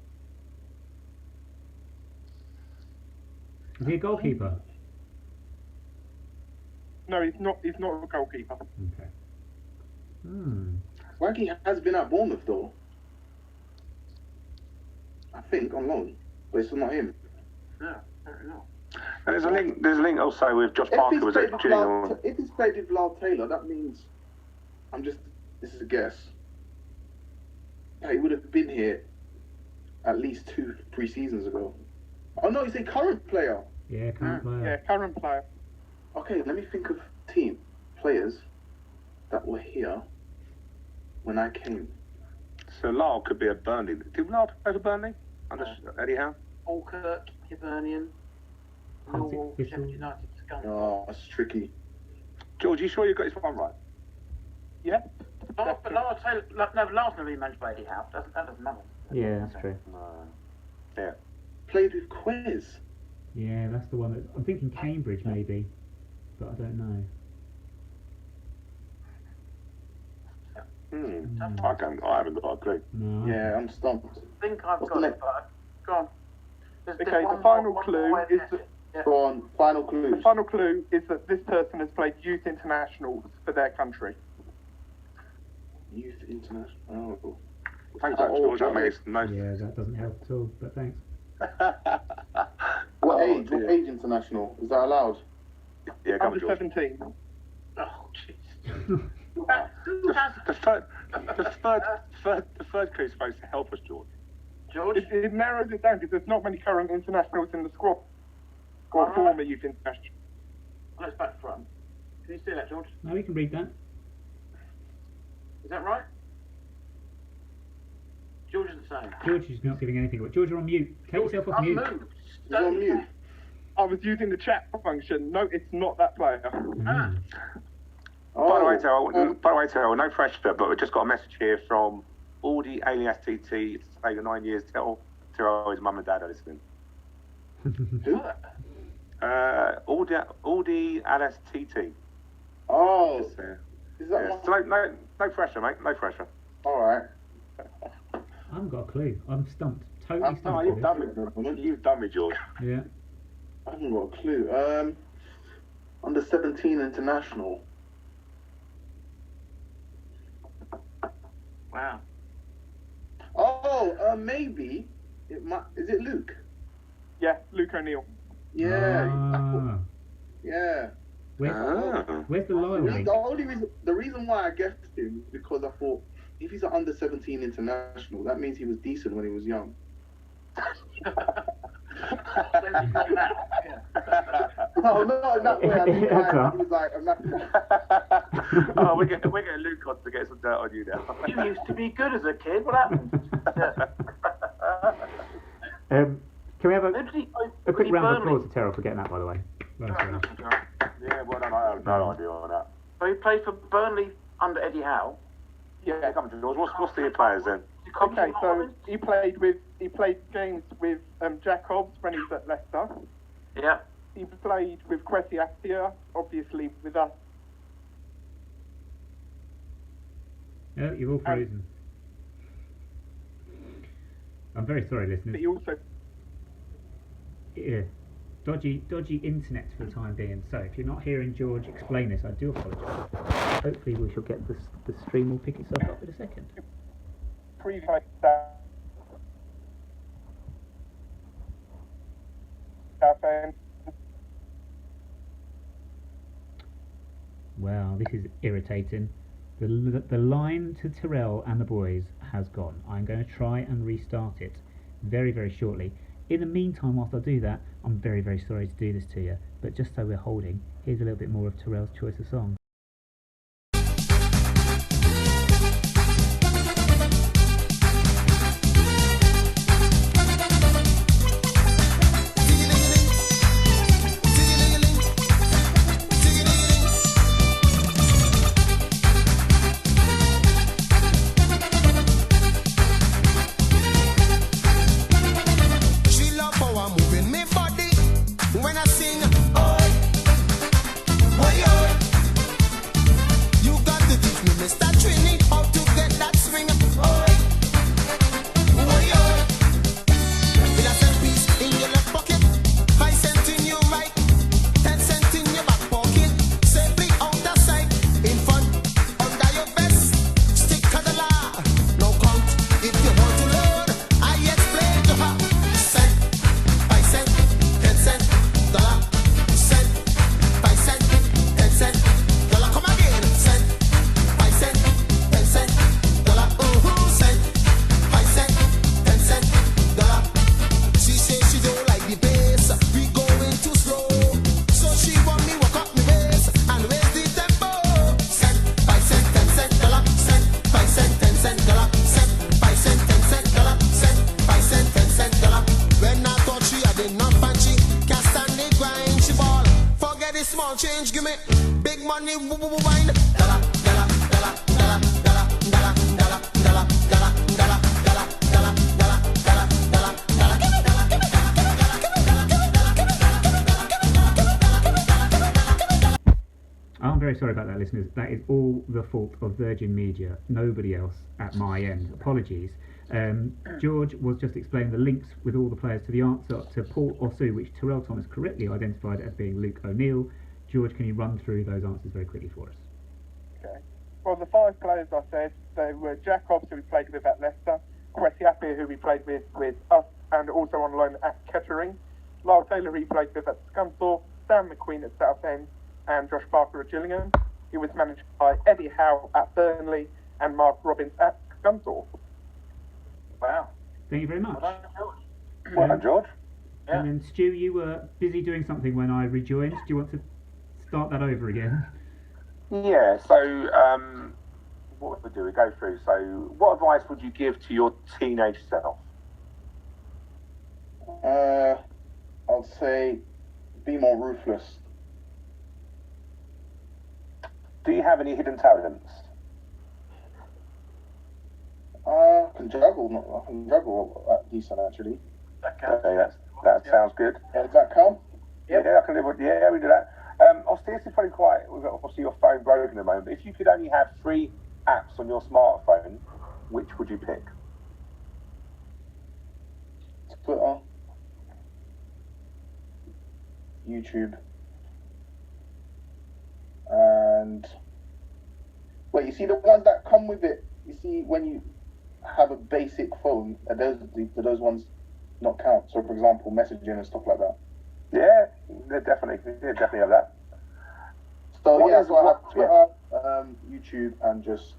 Is he a goalkeeper? No, he's not. He's not a goalkeeper. Okay. Hmm. Wanky has been at Bournemouth though. I think on loan, but it's not him. No, fair enough. And there's a link also with Josh Parker was at Gillingham. If he's played with Lyle Taylor, that means this is a guess. Yeah, he would have been here at least 2 pre-seasons ago. Oh no, he's a current player. Yeah, current player. Yeah, current player. Okay, let me think of players that were here when I came. So Lyle could be a Burnley. Did Lyle play for Burnley? Under Eddie Howe? Falkirk, Hibernian, Millwall, Thistle. Sheffield United, Scunthorpe. Oh, that's tricky. George, you sure you got this one right? Yeah. But Lyle Taylor, no, Lyle's never been managed by Eddie Howe. That doesn't matter. Yeah, that's true. Yeah. Played with Quez. Yeah, that's the one that I'm thinking Cambridge maybe, but I don't know. I haven't got a clue. No. Yeah, I'm stumped. I think I've What's got the it, but go on. Okay, the final clue is that Go on, final clue. the final clue is that this person has played youth internationals for their country. Youth International. Oh. Thanks, George. That makes no. Yeah, that doesn't help at all. But thanks. What Oh, age? dear. What age international? Is that allowed? Yeah, come on, Under George. 17. Oh, jeez. Who has The third clue is supposed to help us, George. George? It narrows it down because there's not many current internationals in the squad. Or former youth internationals. Well, it's back front. Can you see that, George? No, we can read that. Is that right? George isn't saying. George is not giving anything away. George, you're on mute. Take yourself off mute. Unmoved. He's on mute. I was using the chat function. No, it's not that player. Mm. By the way, Terell, no pressure, but we've just got a message here from Aldi alias TT to say the 9 years. Tell his mum and dad are listening. Who? Aldi alias TT. Oh, Yes, is that yeah. one? So no pressure, mate. No pressure. All right. I haven't got a clue. I'm stumped. Totally I'm- stumped. No, with you've this. done me. You've done me, George. Yeah. I haven't got a clue. Under 17 international. Wow. Oh, maybe it might. Is it Luke? Yeah, Luke O'Neill. Yeah. Ah. Yeah. Where's the Lyle link? The reason why I guessed him is because I thought if he's an under 17 international, that means he was decent when he was young. No, not in that way. I mean, he was like, I'm not. Oh, we're getting Luke on to get some dirt on you now. You used to be good as a kid. What happened? Can we have a quick round of Burnley? applause to Terrell for getting that, by the way? Well done. Yeah, well done. I have no idea on that. So he played for Burnley under Eddie Howe. Yeah, come on, George. What's the players then? Okay, so he played games with Jack Hobbs when he was at Leicester. Yeah. He played with Kwesi Appiah, obviously with us. Oh, you're all frozen. I'm very sorry, But listeners. he also Yeah. Dodgy internet for the time being. So if you're not hearing George explain this, I do apologise. Hopefully we shall get the stream will pick itself up in a second. previously that Southend. Well, this is irritating. The line to Terell and the boys has gone. I'm going to try and restart it very, very shortly. In the meantime, whilst I do that, I'm very, very sorry to do this to you, but just so we're holding, here's a little bit more of Terell's choice of song. I'm very sorry about that, listeners. That is all the fault of Virgin Media, nobody else at my end. Apologies. George was just explaining the links with all the players to the answer to Paul or Sue, which Terell Thomas correctly identified as being Luke O'Neill. George, can you run through those answers very quickly for us? Okay. Well, the 5 players I said, they were Jack Hobbs, who we played with at Leicester, Kwesi Appiah, who we played with us and also on loan at Kettering, Lyle Taylor, who we played with at Scunthorpe, Sam McQueen at Southend, and Josh Parker at Gillingham. He was managed by Eddie Howe at Burnley and Mark Robbins at Scunthorpe. Wow. Thank you very much. Well done, George. Yeah. And then, Stu, you were busy doing something when I rejoined. Do you want to start that over again? Yeah, so what would we do? We go through. So, what advice would you give to your teenage self? I'd say be more ruthless. Do you have any hidden talents? I can juggle. I can juggle decent, actually. Okay, that sounds good. Yeah, does that count? Yep. Yeah, I can live with. Yeah, we do that. Obviously, this is probably quite. We've got obviously your phone broken at the moment. But if you could only have 3 apps on your smartphone, which would you pick? Twitter, YouTube, and wait. You see the ones that come with it. You see when you have a basic phone, do those ones not count? So, for example, messaging and stuff like that. Yeah, they definitely have that. So What yeah, is- so I have what- Twitter, YouTube, and just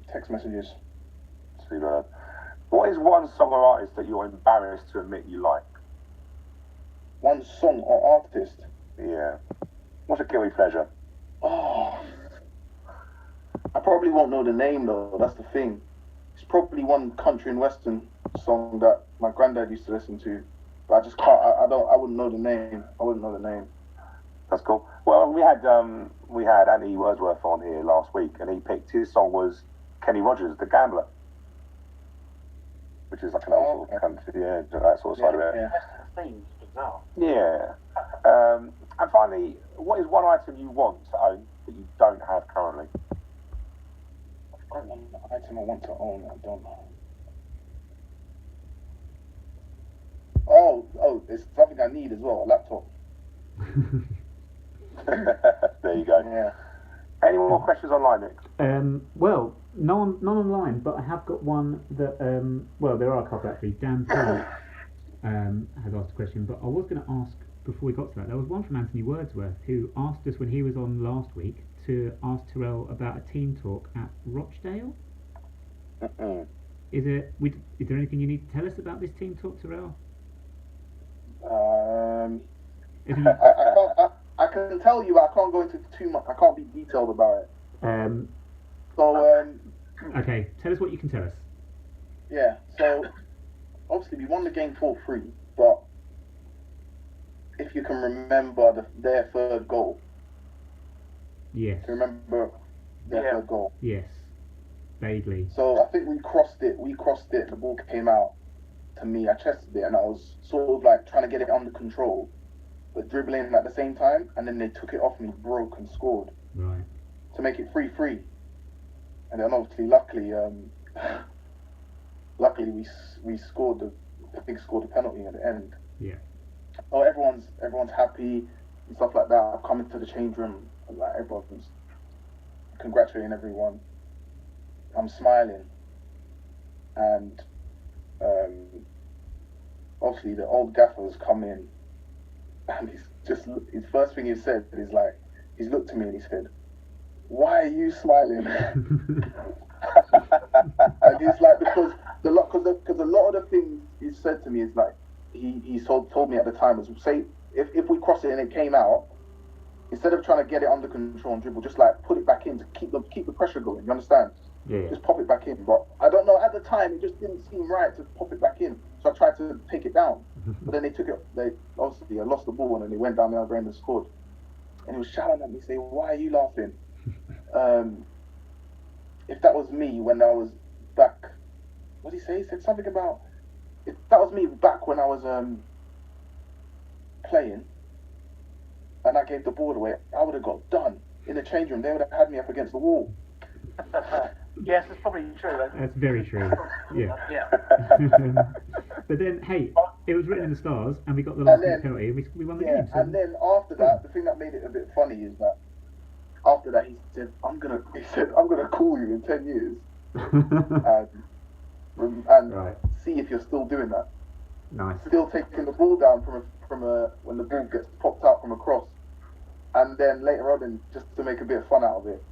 text messages. Superb. What is one song or artist that you're embarrassed to admit you like? One song or artist. Yeah. What's a guilty pleasure? Oh, I probably won't know the name though. That's the thing. It's probably one country and western song that my granddad used to listen to. But I just can't. I wouldn't know the name. I wouldn't know the name. That's cool. Well, we had Andy Wordsworth on here last week, and he picked his song was Kenny Rogers, The Gambler, which is like an old sort of country, yeah, that sort of side of it. Yeah. Yeah. And finally, what is one item you want to own that you don't have currently? One item I want to own. I don't know. Oh, it's something I need as well. A laptop. There you go. Yeah. Any more questions online, Nick? Well, none online, but I have got one that, well, there are a couple actually. Dan Paul has asked a question, but I was going to ask, before we got to that, there was one from Anthony Wordsworth who asked us when he was on last week to ask Terell about a team talk at Rochdale. is there anything you need to tell us about this team talk, Terell? I can tell you, but I can't go into too much. I can't be detailed about it. Okay, tell us what you can tell us. Yeah. So obviously we won the game 4-3, but if you can remember their third goal. Yes. Do you remember their third goal? Yes. Vaguely. So I think we crossed it. The ball came out to me. I chested it, and I was sort of like trying to get it under control, but dribbling at the same time. And then they took it off me, broke, and scored. Right. To make it 3-3. And then obviously, luckily we scored scored the penalty at the end. Yeah. Oh, everyone's happy and stuff like that. I've come into the change room, and like everyone's congratulating everyone. I'm smiling, and obviously the old gaffer's come in, and his first thing he said is like, he's looked at me and he said, "Why are you smiling?" And he's like, because a lot of the things he said to me is like, he told me at the time was, say if we cross it and it came out, instead of trying to get it under control and dribble, just like put it back in to keep the pressure going. You understand? Yeah. Just pop it back in. But I don't know, at the time it just didn't seem right to pop it back in. So I tried to take it down. But then they obviously lost the ball, and then they went down the other end and scored. And he was shouting at me saying, "Why are you laughing?" If that was me when I was back, what did he say? He said something about, if that was me back when I was playing and I gave the ball away, I would have got done in the change room. They would have had me up against the wall. Yes, that's probably true. That's very true. Yeah. Yeah. But then, hey, it was written in the stars, and we got the last minute penalty, and we won the game. So. And then after that, the thing that made it a bit funny is that after that he said, I'm gonna call you in 10 years and Right. see if you're still doing that. Nice. Still taking the ball down from a when the ball gets popped out from a cross, and then later on, just to make a bit of fun out of it,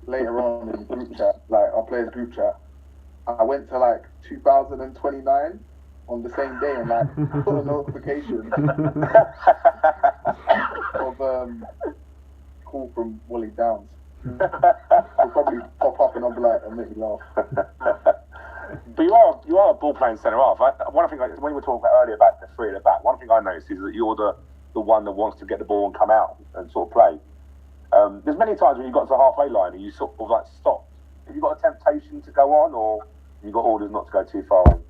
later on in the group chat, like our players group chat, I went to like 2029 on the same day and like put a notification of call from Wally Downs. He'll probably pop up and I'll be like, and make me laugh. But you are a ball playing centre half. One thing, when we were talking about earlier about the three at the back, one thing I noticed is that you're the one that wants to get the ball and come out and sort of play. There's many times when you got to the halfway line and you sort of like stopped. Have you got a temptation to go on, or have you got orders not to go too far in?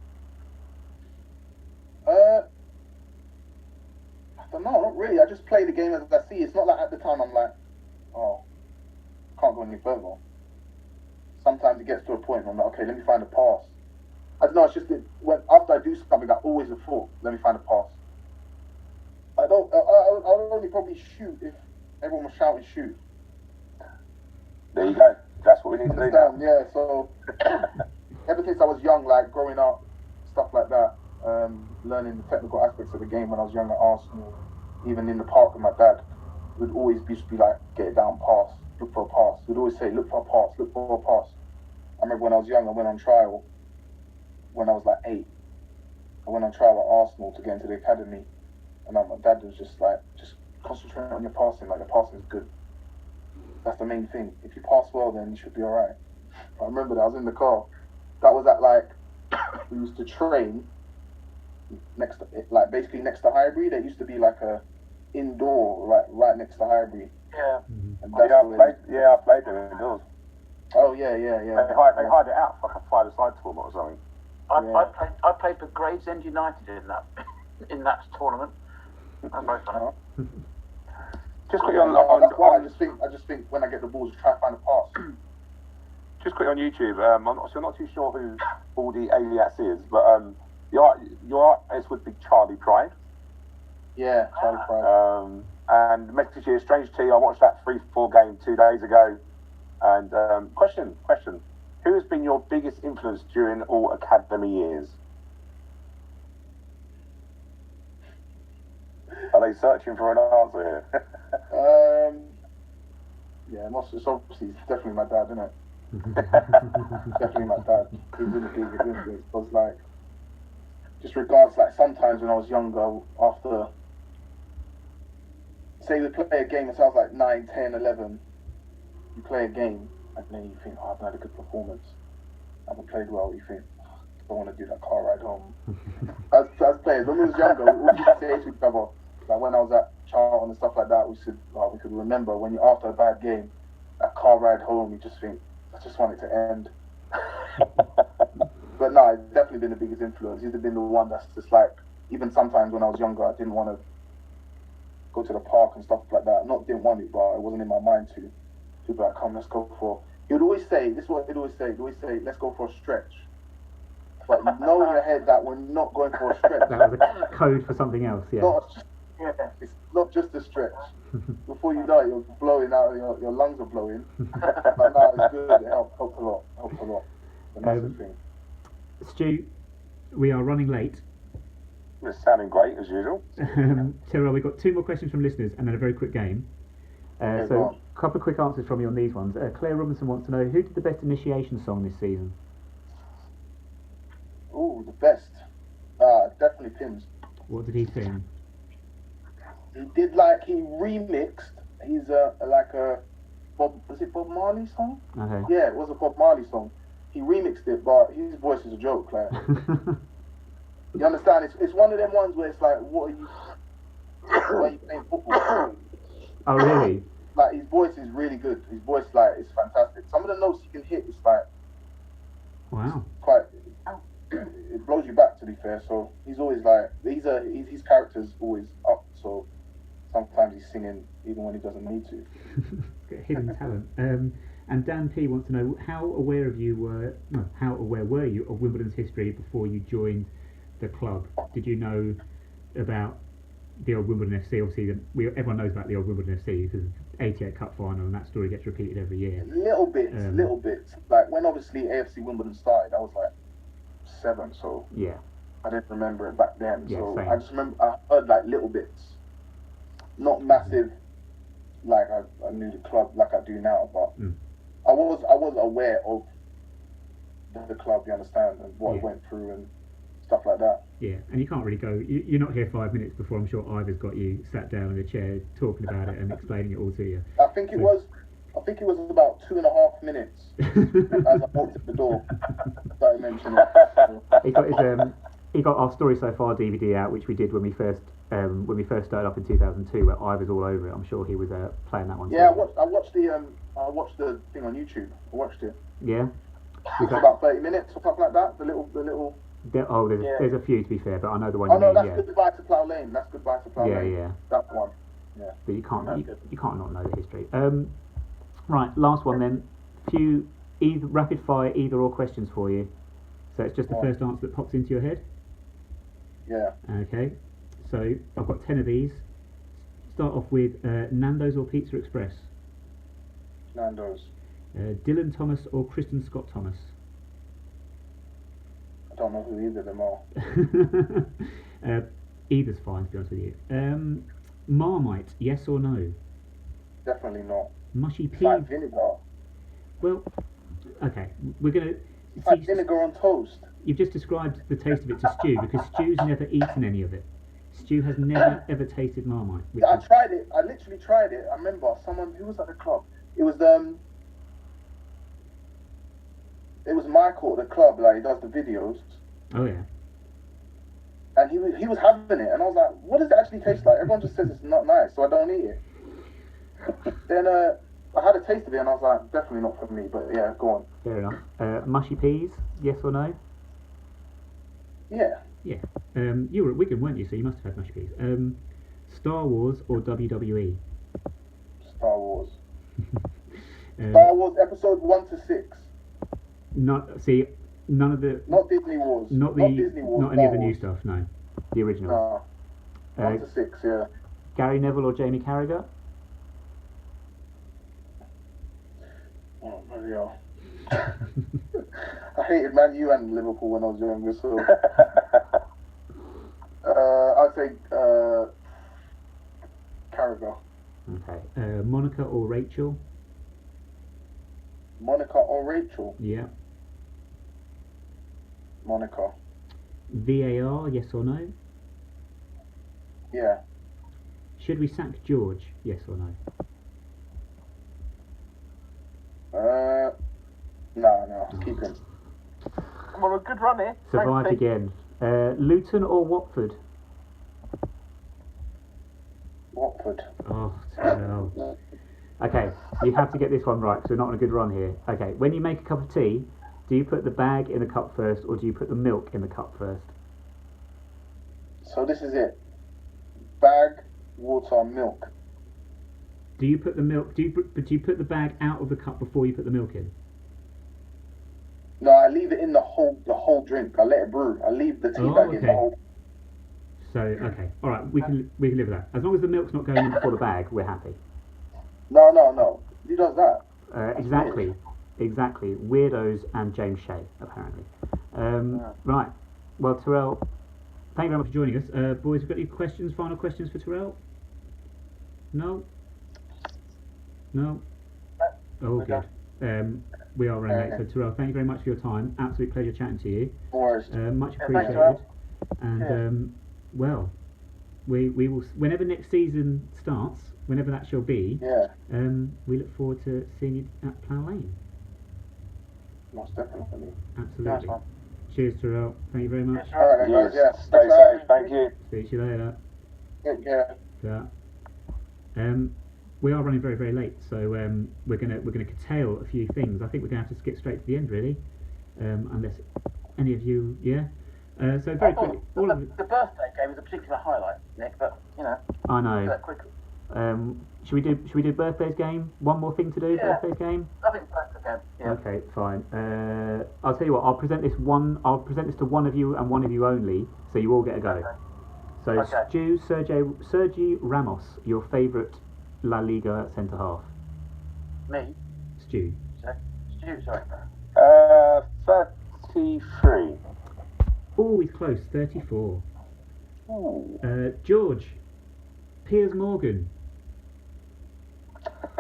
I don't know, not really. I just play the game as I see. It's not like at the time I'm like, oh, can't go any further. Sometimes it gets to a point where I'm like, okay, let me find a pass. I don't know, it's just that after I do something, I always have thought, let me find a pass. I'll only probably shoot if everyone was shouting shoot. There you go. That's what we need to do now. Yeah, so ever since I was young, like growing up, stuff like that, learning the technical aspects of the game when I was young at Arsenal, even in the park with my dad, we'd always be like, get it down, pass, look for a pass. We'd always say, look for a pass, look for a pass. I remember when I was young, I went on trial when I was like 8. I went on trial at Arsenal to get into the academy, and my dad was just like, just concentrate on your passing, like the passing is good. That's the main thing. If you pass well, then you should be alright. I remember that I was in the car. That was at like, we used to train basically next to Highbury. There used to be like a indoor, right next to Highbury. Yeah. And I played there indoors. Oh yeah. They hide it out like a five-a-side tournament or something. I played for Gravesend United in that tournament. That's very funny. Just quickly on that's why I just think when I get the ball, just try to find a pass. Just quickly on YouTube, I'm not too sure who all the alias is, but your artist would be Charlie Pride. Yeah, Charlie Pride. And the message here, strange T, I watched that 3-4 game 2 days ago. And question, who has been your biggest influence during all academy years? Are they searching for an answer here? Yeah, it's obviously definitely my dad, isn't it? Definitely my dad. He was a big influence. Because like, just regards like sometimes when I was younger, after say we play a game, it sounds like 9, 10, 11. You play a game and then you think, oh, I've had a good performance. I haven't played well. You think, oh, I don't want to do that car ride home. as players, when we was younger, we used to say to each other, like when I was at Charlton and stuff like that, we could remember when you after a bad game, that car ride home, you just think, I just want it to end. But no, it's definitely been the biggest influence. He's been the one that's just like, even sometimes when I was younger, I didn't want to go to the park and stuff like that. Not didn't want it, but it wasn't in my mind to. He'd be like, come, let's go for. He would always say, this is what he'd always say. He'd always say, let's go for a stretch. But you know in your head that we're not going for a stretch. That was a code for something else, yeah. It's not just a stretch. Before you know it, you're blowing out, your lungs are blowing. But no, it's good. It helps a lot. The massive thing. Stu, we are running late. It's sounding great as usual. Terell, we've got 2 more questions from listeners and then a very quick game. So a couple of quick answers from you on these ones. Claire Robinson wants to know, who did the best initiation song this season? Ooh, the best. Definitely Pims. What did he sing? He did he remixed. He's like a Bob. Was it Bob Marley song? Okay. Yeah, it was a Bob Marley song. He remixed it, but his voice is a joke. Like, you understand? It's one of them ones where it's like, why are you playing football? Oh really? Like his voice is really good. His voice is fantastic. Some of the notes he can hit is like, wow, quite. It blows you back, to be fair. So he's always like, his character's always up. So sometimes he's singing even when he doesn't need to. Hidden talent. And Dan P wants to know, how aware were you of Wimbledon's history before you joined the club? Did you know about the old Wimbledon FC? Obviously, everyone knows about the old Wimbledon FC because 88 Cup final, and that story gets repeated every year. Little bits. Like when obviously AFC Wimbledon started, I was like 7, so yeah, I didn't remember it back then. Yeah, so same. I just remember I heard like little bits, not massive. Like I knew the club like I do now, but I was aware of the club. You understand, and what it went through and stuff like that. Yeah, and you can't really go. You're not here 5 minutes before I'm sure Ivor's got you sat down in a chair talking about it and explaining it all to you. I think it was about 2.5 minutes as I walked at the door. That I mentioned it. He got our Story So Far DVD out, which we did when we first started up in 2002, where Ivor's all over it. I'm sure he was playing that one. Yeah, I watched the thing on YouTube. I watched it. Yeah. It's about 30 minutes or something like that. The little. There's a few, to be fair, but I know the one. Oh no, that's Goodbye to Plough Lane. That's Goodbye to Plough Lane. Yeah. That one. Yeah. But you can't not know the history. Right, last one then. Few rapid fire either or questions for you. So it's just the first answer that pops into your head. Yeah. Okay. So I've got 10 of these. Start off with Nando's or Pizza Express. Nando's. Dylan Thomas or Kristen Scott Thomas. I don't know who either of them are. Either's fine, to be honest with you. Marmite, yes or no? Definitely not. Mushy peas. Like vinegar. Well, okay, we're gonna. It's like vinegar on toast. You've just described the taste of it to Stu because Stu's never eaten any of it. Stu has never ever tasted Marmite. I tried it. I literally tried it. I remember someone who was at the club. It was Michael at the club. Like he does the videos. Oh yeah. And he was having it, and I was like, "What does it actually taste like?" Everyone just says it's not nice, so I don't eat it. Then I had a taste of it, and I was like, "Definitely not for me." But yeah, go on. Fair enough. Mushy peas, yes or no? Yeah. Yeah. You were at Wigan, weren't you? So you must have had mushy peas. Star Wars or WWE? Star Wars. Star Wars episode 1 to 6. None of the. Not Disney Wars. Not Disney Wars. Not any of the new stuff. No, the original. No. 1 to 6. Yeah. Gary Neville or Jamie Carragher? Oh bloody hell. I hated Man U and Liverpool when I was younger, so I'd say Carragher. Okay. Monica or Rachel? Monica or Rachel? Yeah. Monica. VAR, yes or no? Yeah. Should we sack George, yes or no? No, keep him. I'm on a good run here. Survived Thanks, again. Luton or Watford? Watford. Oh, Terell. Okay, you have to get this one right because we're not on a good run here. Okay, when you make a cup of tea, do you put the bag in the cup first or do you put the milk in the cup first? So this is it. Bag, water, milk. Do you put the milk? Do you put the bag out of the cup before you put the milk in? No, I leave it in the whole drink. I let it brew. I leave the tea bag in the whole. So okay, all right, we can live with that. As long as the milk's not going in before the bag, we're happy. No. Who does that? Exactly. Weirdos and James Shea, apparently. Right. Well, Terell, thank you very much for joining us. Boys, have got any questions? Final questions for Terell? No. Oh, good. We are running late, so Terell, thank you very much for your time. Absolute pleasure chatting to you. Much appreciated. And well, we will whenever next season starts, whenever that shall be. Yeah. We look forward to seeing you at Plough Lane. Most definitely. Absolutely. Nice. Cheers, Terell. Thank you very much. All right, guys. Yeah. Stay safe. Thank you. Speak to you later. Take care. Yeah. We are running very, very late, so we're gonna curtail a few things. I think we're gonna have to skip straight to the end, really, unless any of you, yeah. So very quickly, the birthday game was a particular highlight, Nick. But you know, I know. that quickly. Should we do birthdays game? One more thing to do. Yeah. Birthdays game. I think birthday game. Yeah. Okay, fine. I'll tell you what. I'll present this to one of you and one of you only, so you all get a go. Okay. So Okay. Sergi Ramos, your favourite La Liga centre half. Me. Stu. Stu, sorry. 33. Oh, he's close. 34. Ooh. George. Piers Morgan.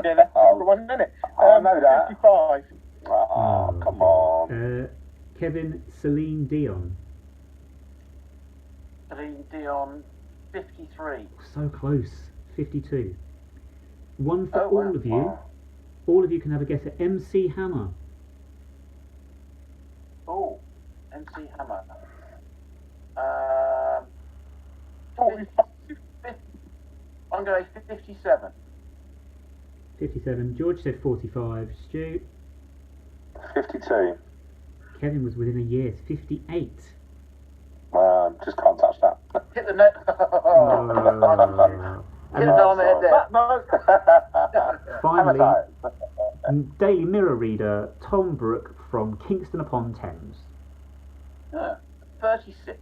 Yeah, that's the one, isn't it? I know that. 55. Oh, come on. Kevin Celine Dion. Celine Dion, 53. So close. 52. One for all wow. of you. All of you can have a guess at MC Hammer. Oh, MC Hammer. 45. I'm going to say 57. 57. George said 45. Stu. 52. Kevin was within a year. It's 58. Just can't touch that. Hit the net. Hit the nail on the head there. Finally, Daily Mirror reader Tom Brooke from Kingston upon Thames. 36.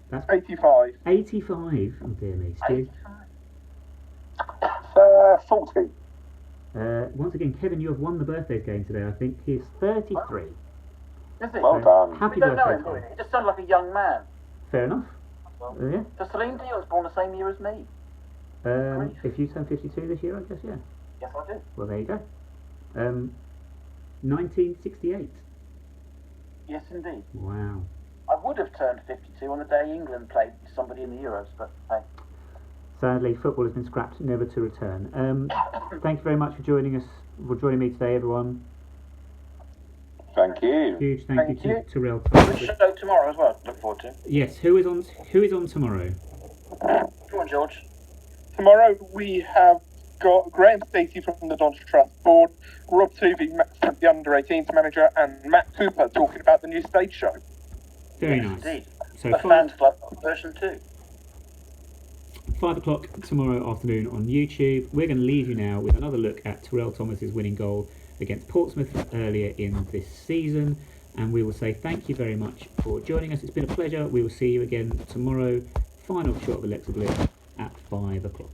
That's 85. 85. Oh dear me, Stu. 40. Once again, Kevin, you have won the birthdays game today. I think he's 33. Is it? Well done. Happy We don't know birthday, him, do we? Tom. He just sounds like a young man. Fair enough. Yeah. So Celine Dion's born the same year as me. If you turn 52 this year, I guess, yeah. Yes, I do. Well, there you go. 1968. Yes, indeed. Wow. I would have turned 52 on the day England played somebody in the Euros, but hey. Sadly, football has been scrapped, never to return. Thank you very much for joining me today, everyone. Thank you. Huge thank you to Terell Good Thomas. show tomorrow as well. Look forward to. Yes, who is on tomorrow? Go on, George. Tomorrow we have got Graham Stacey from the Dodge Trust Board, Rob Tuvey, the Under-18s manager, and Matt Cooper talking about the new stage show. Very Yes, nice. indeed. So The Fans Club version 2. 5 o'clock tomorrow afternoon on YouTube. We're going to leave you now with another look at Terell Thomas's winning goal against Portsmouth earlier in this season, and we will say thank you very much for joining us. It's been a pleasure. We will see you again tomorrow. Final shot of Alexa Bliss at 5 o'clock.